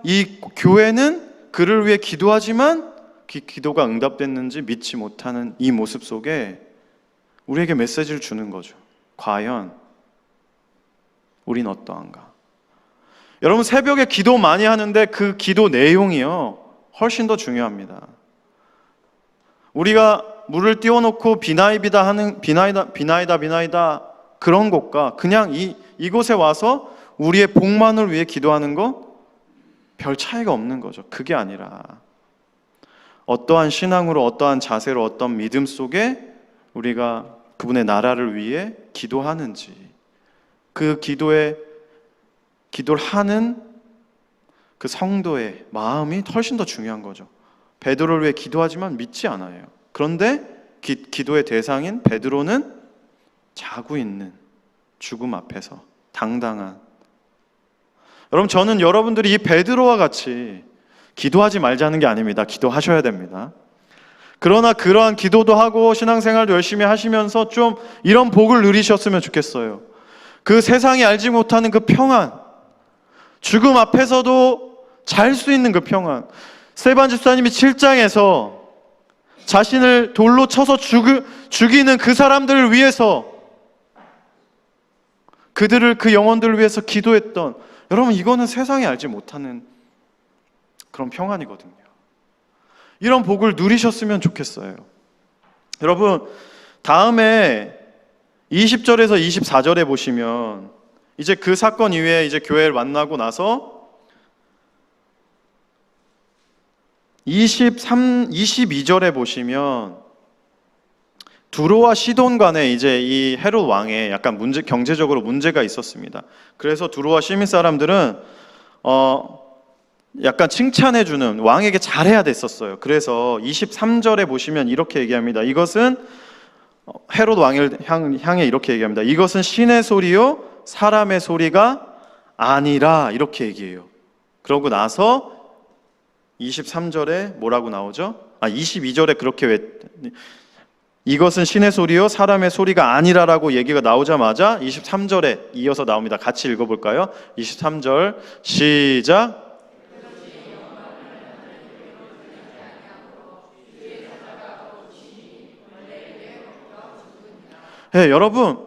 이 교회는 그를 위해 기도하지만 기도가 응답됐는지 믿지 못하는 이 모습 속에 우리에게 메시지를 주는 거죠. 과연 우린 어떠한가? 여러분 새벽에 기도 많이 하는데 그 기도 내용이요 훨씬 더 중요합니다. 우리가 물을 띄워놓고 비나이다 하는 비나이다 그런 것과 그냥 이곳에 와서 우리의 복만을 위해 기도하는 거 별 차이가 없는 거죠. 그게 아니라 어떠한 신앙으로 어떠한 자세로 어떤 믿음 속에 우리가 그분의 나라를 위해 기도하는지 그 기도를 하는 그 성도의 마음이 훨씬 더 중요한 거죠. 베드로를 위해 기도하지만 믿지 않아요. 그런데 기도의 대상인 베드로는 자고 있는 죽음 앞에서 당당한. 여러분 저는 여러분들이 이 베드로와 같이 기도하지 말자는 게 아닙니다. 기도하셔야 됩니다. 그러나 그러한 기도도 하고 신앙생활도 열심히 하시면서 좀 이런 복을 누리셨으면 좋겠어요. 그 세상이 알지 못하는 그 평안, 죽음 앞에서도 잘 수 있는 그 평안. 스데반 집사님이 7장에서 자신을 돌로 쳐서 죽이는 그 사람들을 위해서 그 영혼들을 위해서 기도했던, 여러분 이거는 세상이 알지 못하는 그런 평안이거든요. 이런 복을 누리셨으면 좋겠어요. 여러분 다음에 20절에서 24절에 보시면 이제 그 사건 이후에 이제 교회를 만나고 나서 22절에 보시면 두로와 시돈 간에 이제 이 헤롯 왕에 약간 경제적으로 문제가 있었습니다. 그래서 두로와 시민 사람들은 약간 칭찬해주는, 왕에게 잘해야 됐었어요. 그래서 23절에 보시면 이렇게 얘기합니다. 이것은 헤롯 왕을 향해 이렇게 얘기합니다. 이것은 신의 소리요 사람의 소리가 아니라, 이렇게 얘기해요. 그러고 나서 23절에 뭐라고 나오죠? 22절에 그렇게 이것은 신의 소리요 사람의 소리가 아니라라고 얘기가 나오자마자 23절에 이어서 나옵니다. 같이 읽어볼까요? 23절 시작. 네, 여러분,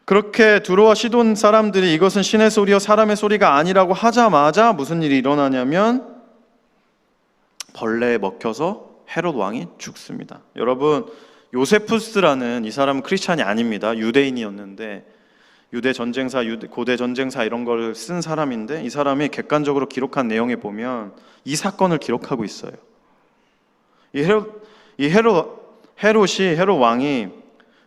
그렇게 두로와 시돈 사람들이 이것은 신의 소리요 사람의 소리가 아니라고 하자마자 무슨 일이 일어나냐면 벌레에 먹혀서 헤롯 왕이 죽습니다. 여러분, 요세푸스라는 이 사람은 크리스찬이 아닙니다. 유대인이었는데 유대 전쟁사, 고대 전쟁사 이런 걸 쓴 사람인데 이 사람이 객관적으로 기록한 내용에 보면 이 사건을 기록하고 있어요. 헤롯 왕이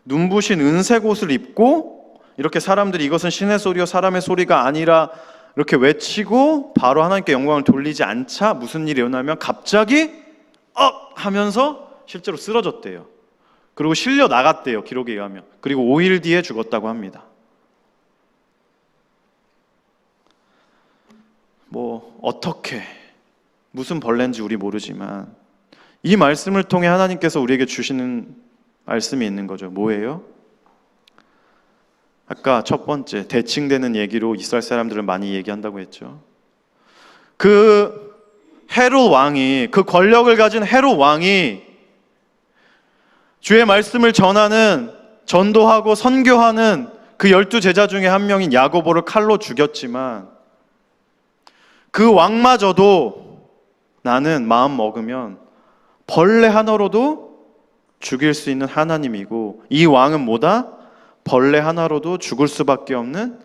눈부신 은색 옷을 입고 이렇게 사람들이 이것은 신의 소리요 사람의 소리가 아니라 이렇게 외치고 바로 하나님께 영광을 돌리지 않자 무슨 일이 일어나면 갑자기 하면서 실제로 쓰러졌대요. 그리고 실려 나갔대요, 기록에 의하면. 그리고 5일 뒤에 죽었다고 합니다. 어떻게 무슨 벌레인지 우리 모르지만 이 말씀을 통해 하나님께서 우리에게 주시는 말씀이 있는 거죠. 뭐예요? 아까 첫 번째 대칭되는 얘기로 이스라엘 사람들을 많이 얘기한다고 했죠. 그 헤롯 왕이, 그 권력을 가진 헤롯 왕이 주의 말씀을 전도하고 선교하는 그 12제자 중에 한 명인 야고보를 칼로 죽였지만 그 왕마저도 나는 마음 먹으면 벌레 하나로도 죽일 수 있는 하나님이고 이 왕은 뭐다? 벌레 하나로도 죽을 수밖에 없는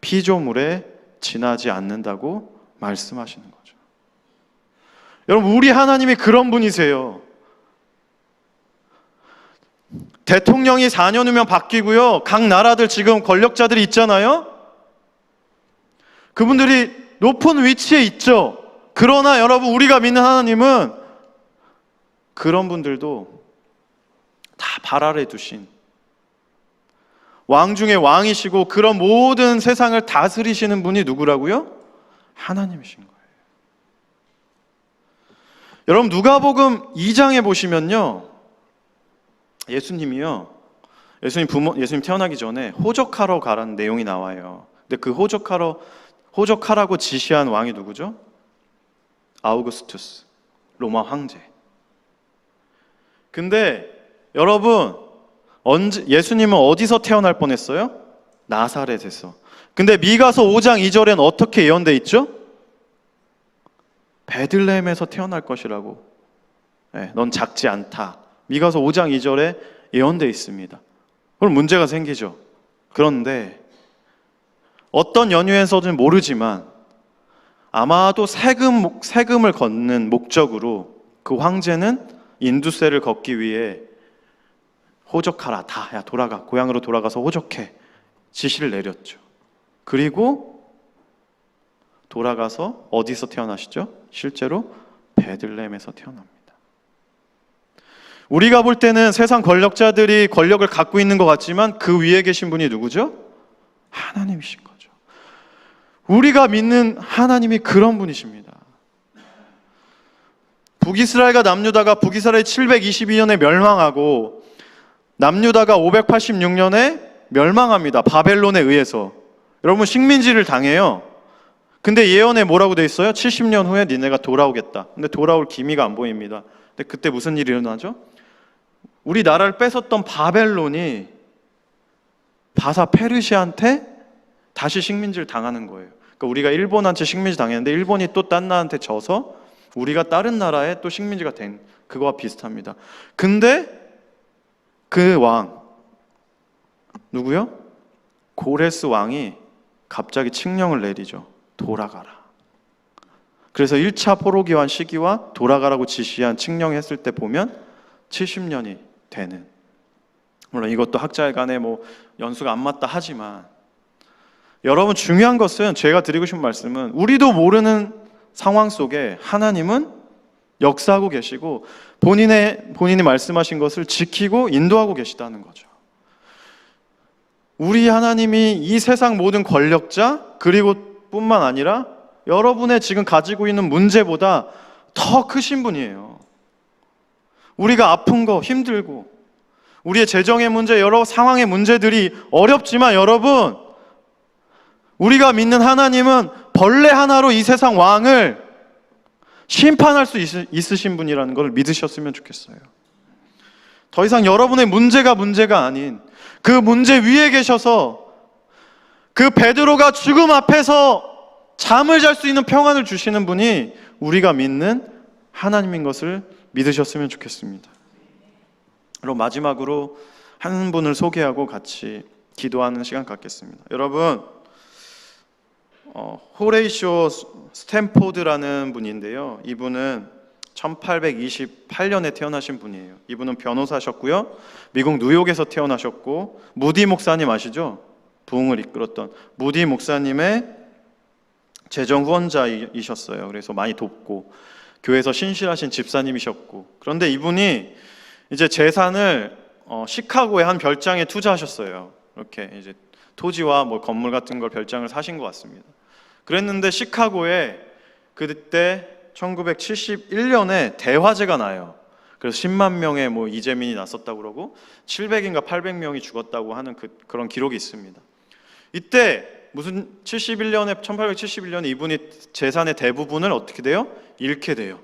피조물에 지나지 않는다고 말씀하시는 거죠. 여러분, 우리 하나님이 그런 분이세요. 대통령이 4년 후면 바뀌고요. 각 나라들 지금 권력자들이 있잖아요. 그분들이 높은 위치에 있죠. 그러나 여러분, 우리가 믿는 하나님은 그런 분들도 다 발 아래 두신 왕 중에 왕이시고 그런 모든 세상을 다스리시는 분이 누구라고요? 하나님이신 거예요. 여러분, 누가복음 2장에 보시면요, 예수님 태어나기 전에 호적하러 가라는 내용이 나와요. 근데 그 호적하라고 지시한 왕이 누구죠? 아우구스투스, 로마 황제. 근데 여러분, 예수님은 어디서 태어날 뻔했어요? 나사렛에서. 근데 미가서 5장 2절엔 어떻게 예언돼 있죠? 베들레헴에서 태어날 것이라고. 넌 작지 않다. 미가서 5장 2절에 예언돼 있습니다. 그럼 문제가 생기죠. 그런데 어떤 연유에서는 모르지만 아마도 세금을 걷는 목적으로 그 황제는 인두세를 걷기 위해 호적하라, 야 돌아가, 고향으로 돌아가서 호적해 지시를 내렸죠. 그리고 돌아가서 어디서 태어나시죠? 실제로 베들레헴에서 태어납니다. 우리가 볼 때는 세상 권력자들이 권력을 갖고 있는 것 같지만 그 위에 계신 분이 누구죠? 하나님이신 거죠. 우리가 믿는 하나님이 그런 분이십니다. 북이스라엘과 남유다가 북이스라엘이 722년에 멸망하고 남유다가 586년에 멸망합니다. 바벨론에 의해서. 여러분, 식민지를 당해요. 근데 예언에 뭐라고 돼 있어요? 70년 후에 니네가 돌아오겠다. 근데 돌아올 기미가 안 보입니다. 근데 그때 무슨 일이 일어나죠? 우리 나라를 뺏었던 바벨론이 바사 페르시아한테 다시 식민지를 당하는 거예요. 그러니까 우리가 일본한테 식민지 당했는데 일본이 또 딴 나라한테 져서 우리가 다른 나라에 또 식민지가 된, 그거와 비슷합니다. 근데 그 왕 누구요? 고레스 왕이 갑자기 칙령을 내리죠. 돌아가라. 그래서 1차 포로기환 시기와 돌아가라고 지시한 칙령했을 때 보면 70년이 되는, 물론 이것도 학자의 간에 뭐 연수가 안 맞다 하지만, 여러분 중요한 것은, 제가 드리고 싶은 말씀은, 우리도 모르는 상황 속에 하나님은 역사하고 계시고 본인이 말씀하신 것을 지키고 인도하고 계시다는 거죠. 우리 하나님이 이 세상 모든 권력자, 그리고 뿐만 아니라 여러분의 지금 가지고 있는 문제보다 더 크신 분이에요. 우리가 아픈 거, 힘들고 우리의 재정의 문제, 여러 상황의 문제들이 어렵지만, 여러분, 우리가 믿는 하나님은 벌레 하나로 이 세상 왕을 심판할 수 있으신 분이라는 걸 믿으셨으면 좋겠어요. 더 이상 여러분의 문제가 아닌 그 문제 위에 계셔서 그 베드로가 죽음 앞에서 잠을 잘 수 있는 평안을 주시는 분이 우리가 믿는 하나님인 것을 믿으셨으면 좋겠습니다. 그럼 마지막으로 한 분을 소개하고 같이 기도하는 시간 갖겠습니다. 여러분, 호레이쇼 스탠포드라는 분인데요, 이분은 1828년에 태어나신 분이에요. 이분은 변호사셨고요, 미국 뉴욕에서 태어나셨고, 무디 목사님 아시죠? 부흥을 이끌었던 무디 목사님의 재정 후원자이셨어요. 그래서 많이 돕고 교회에서 신실하신 집사님이셨고, 그런데 이분이 이제 재산을 시카고의 한 별장에 투자하셨어요. 이렇게 이제 토지와 뭐 건물 같은 걸 별장을 사신 것 같습니다. 그랬는데 시카고에 그때 1971년에 대화재가 나요. 그래서 10만 명의 뭐 이재민이 났었다고 그러고 700인가 800명이 죽었다고 하는 그런 기록이 있습니다. 이때 무슨 1871년에 이분이 재산의 대부분을 어떻게 돼요? 잃게 돼요.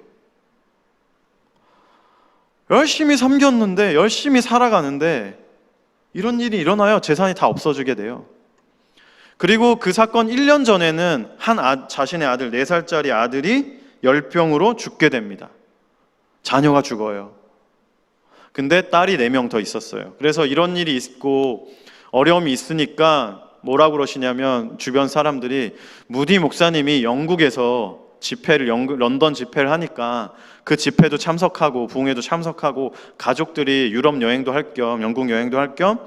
열심히 섬겼는데, 열심히 살아가는데 이런 일이 일어나요. 재산이 다 없어지게 돼요. 그리고 그 사건 1년 전에는 자신의 아들, 4살짜리 아들이 열병으로 죽게 됩니다. 자녀가 죽어요. 근데 딸이 4명 더 있었어요. 그래서 이런 일이 있고 어려움이 있으니까 뭐라고 그러시냐면, 주변 사람들이 무디 목사님이 영국에서 런던 집회를 하니까 그 집회도 참석하고 부흥회도 참석하고 가족들이 유럽 여행도 할 겸 영국 여행도 할 겸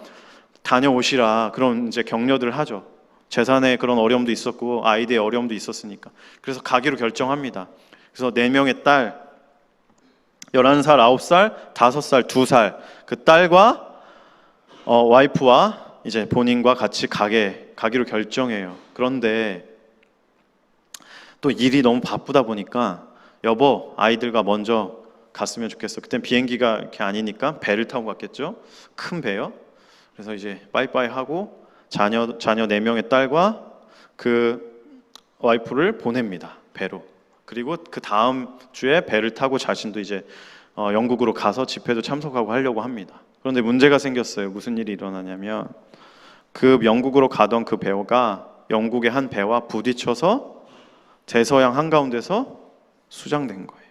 다녀오시라, 그런 이제 격려들을 하죠. 재산에 그런 어려움도 있었고 아이들의 어려움도 있었으니까. 그래서 가기로 결정합니다. 그래서 4명의 딸, 11살, 9살, 5살, 2살, 그 딸과 와이프와 이제 본인과 같이 가기로 결정해요. 그런데 또 일이 너무 바쁘다 보니까, 여보, 아이들과 먼저 갔으면 좋겠어. 그땐 비행기가 이렇게 아니니까 배를 타고 갔겠죠. 큰 배요. 그래서 이제 빠이빠이 하고 자녀 4명의 딸과 그 와이프를 보냅니다. 배로. 그리고 그 다음 주에 배를 타고 자신도 이제 영국으로 가서 집회도 참석하고 하려고 합니다. 그런데 문제가 생겼어요. 무슨 일이 일어나냐면, 그 영국으로 가던 그 배가 영국의 한 배와 부딪혀서 대서양 한가운데서 수장된 거예요.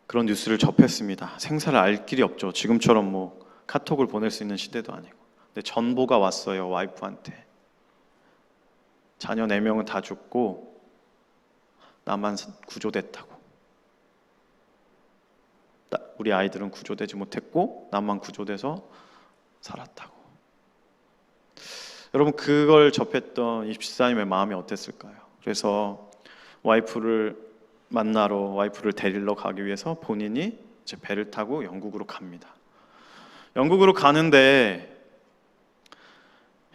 그런 뉴스를 접했습니다. 생사를 알 길이 없죠. 지금처럼 뭐 카톡을 보낼 수 있는 시대도 아니고. 근데 전보가 왔어요, 와이프한테. 자녀 4명은 다 죽고 나만 구조됐다고. 우리 아이들은 구조되지 못했고 나만 구조돼서 살았다고. 여러분, 그걸 접했던 이 집사님의 마음이 어땠을까요? 그래서 와이프를 만나러, 와이프를 데리러 가기 위해서 본인이 이제 배를 타고 영국으로 갑니다. 영국으로 가는데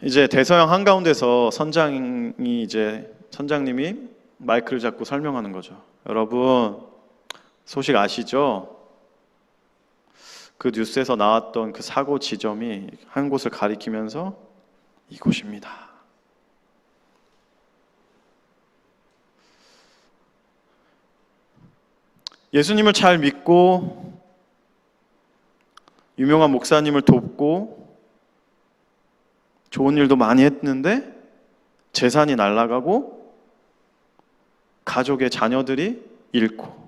이제 대서양 한가운데서 선장님이 마이크를 잡고 설명하는 거죠. 여러분, 소식 아시죠? 그 뉴스에서 나왔던 그 사고 지점이 한 곳을 가리키면서 이곳입니다. 예수님을 잘 믿고 유명한 목사님을 돕고 좋은 일도 많이 했는데 재산이 날아가고 가족의 자녀들이 잃고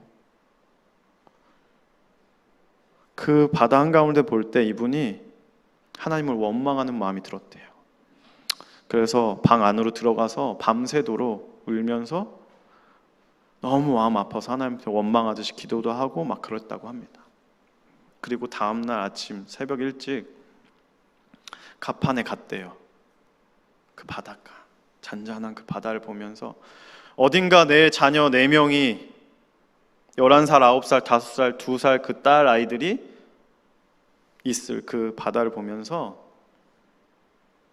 그 바다 한가운데 볼 때 이분이 하나님을 원망하는 마음이 들었대요. 그래서 방 안으로 들어가서 밤새도록 울면서 너무 마음 아파서 하나님한테 원망하듯이 기도도 하고 막 그랬다고 합니다. 그리고 다음날 아침 새벽 일찍 가판에 갔대요. 그 바닷가, 잔잔한 그 바다를 보면서 어딘가 내 자녀 4명이 11살, 9살, 5살, 2살 그 딸 아이들이 있을 그 바다를 보면서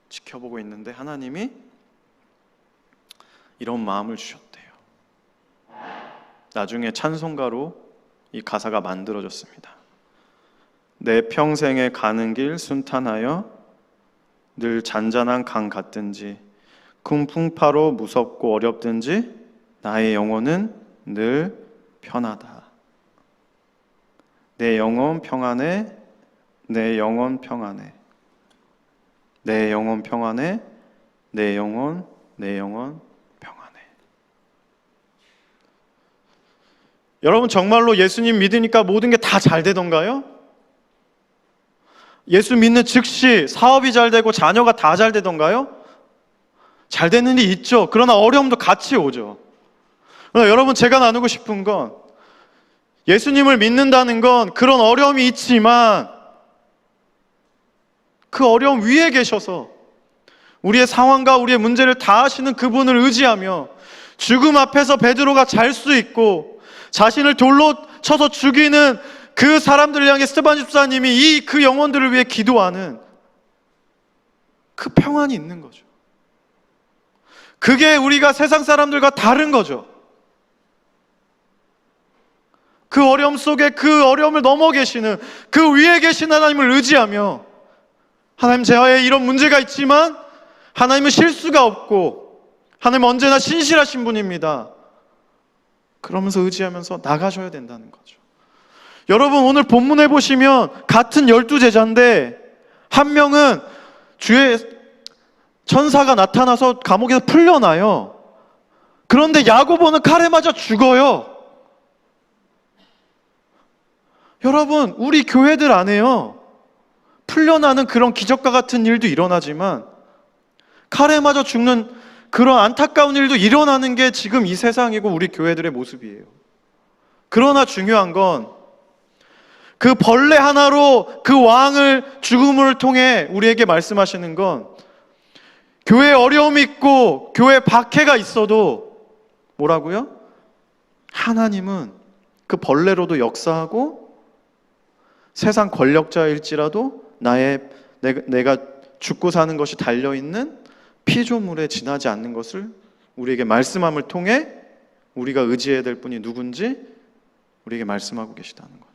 지켜보고 있는데 하나님이 이런 마음을 주셨대요. 나중에 찬송가로 이 가사가 만들어졌습니다. 내 평생에 가는 길 순탄하여 늘 잔잔한 강 같든지 큰 풍파로 무섭고 어렵든지 나의 영혼은 늘 편하다. 내 영혼 평안해, 내 영혼 평안해, 내 영혼 평안해, 내 영혼 평안해. 여러분 정말로 예수님 믿으니까 모든 게 다 잘 되던가요? 예수 믿는 즉시 사업이 잘 되고 자녀가 다 잘 되던가요? 잘 되는 일이 있죠. 그러나 어려움도 같이 오죠. 그러나 여러분 제가 나누고 싶은 건 예수님을 믿는다는 건 그런 어려움이 있지만 그 어려움 위에 계셔서 우리의 상황과 우리의 문제를 다 아시는 그분을 의지하며 죽음 앞에서 베드로가 잘 수 있고 자신을 돌로 쳐서 죽이는 그 사람들을 향해 스데반 집사님이 그 영혼들을 위해 기도하는 그 평안이 있는 거죠. 그게 우리가 세상 사람들과 다른 거죠. 그 어려움 속에 그 어려움을 넘어 계시는 그 위에 계신 하나님을 의지하며 하나님 제하에 이런 문제가 있지만 하나님은 실수가 없고 하나님은 언제나 신실하신 분입니다. 그러면서 의지하면서 나가셔야 된다는 거죠. 여러분 오늘 본문에 보시면 같은 12제자인데 한 명은 주의 천사가 나타나서 감옥에서 풀려나요. 그런데 야고보는 칼에 맞아 죽어요. 여러분 우리 교회들 안에요 풀려나는 그런 기적과 같은 일도 일어나지만 칼에 맞아 죽는 그런 안타까운 일도 일어나는 게 지금 이 세상이고 우리 교회들의 모습이에요. 그러나 중요한 건 그 벌레 하나로 그 왕을 죽음을 통해 우리에게 말씀하시는 건 교회에 어려움이 있고 교회에 박해가 있어도 뭐라고요? 하나님은 그 벌레로도 역사하고 세상 권력자일지라도 내가 죽고 사는 것이 달려있는 피조물에 지나지 않는 것을 우리에게 말씀함을 통해 우리가 의지해야 될 분이 누군지 우리에게 말씀하고 계시다는 거죠.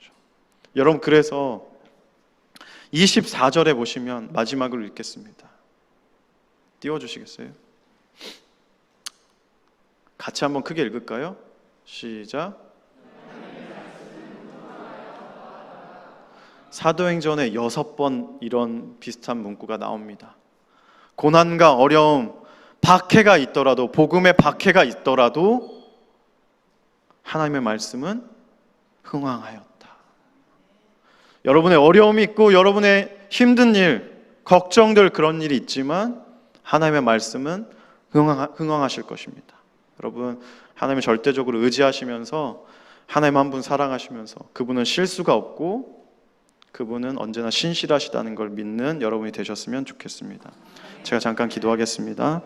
여러분 그래서 24절에 보시면 마지막으로 읽겠습니다. 띄워주시겠어요? 같이 한번 크게 읽을까요? 시작. 사도행전에 6번 이런 비슷한 문구가 나옵니다. 고난과 어려움, 박해가 있더라도 복음의 박해가 있더라도 하나님의 말씀은 흥왕하였다. 여러분의 어려움이 있고 여러분의 힘든 일, 걱정들 그런 일이 있지만 하나님의 말씀은 흥왕하실 것입니다. 여러분 하나님을 절대적으로 의지하시면서 하나님 한 분 사랑하시면서 그분은 실수가 없고 그분은 언제나 신실하시다는 걸 믿는 여러분이 되셨으면 좋겠습니다. 제가 잠깐 기도하겠습니다.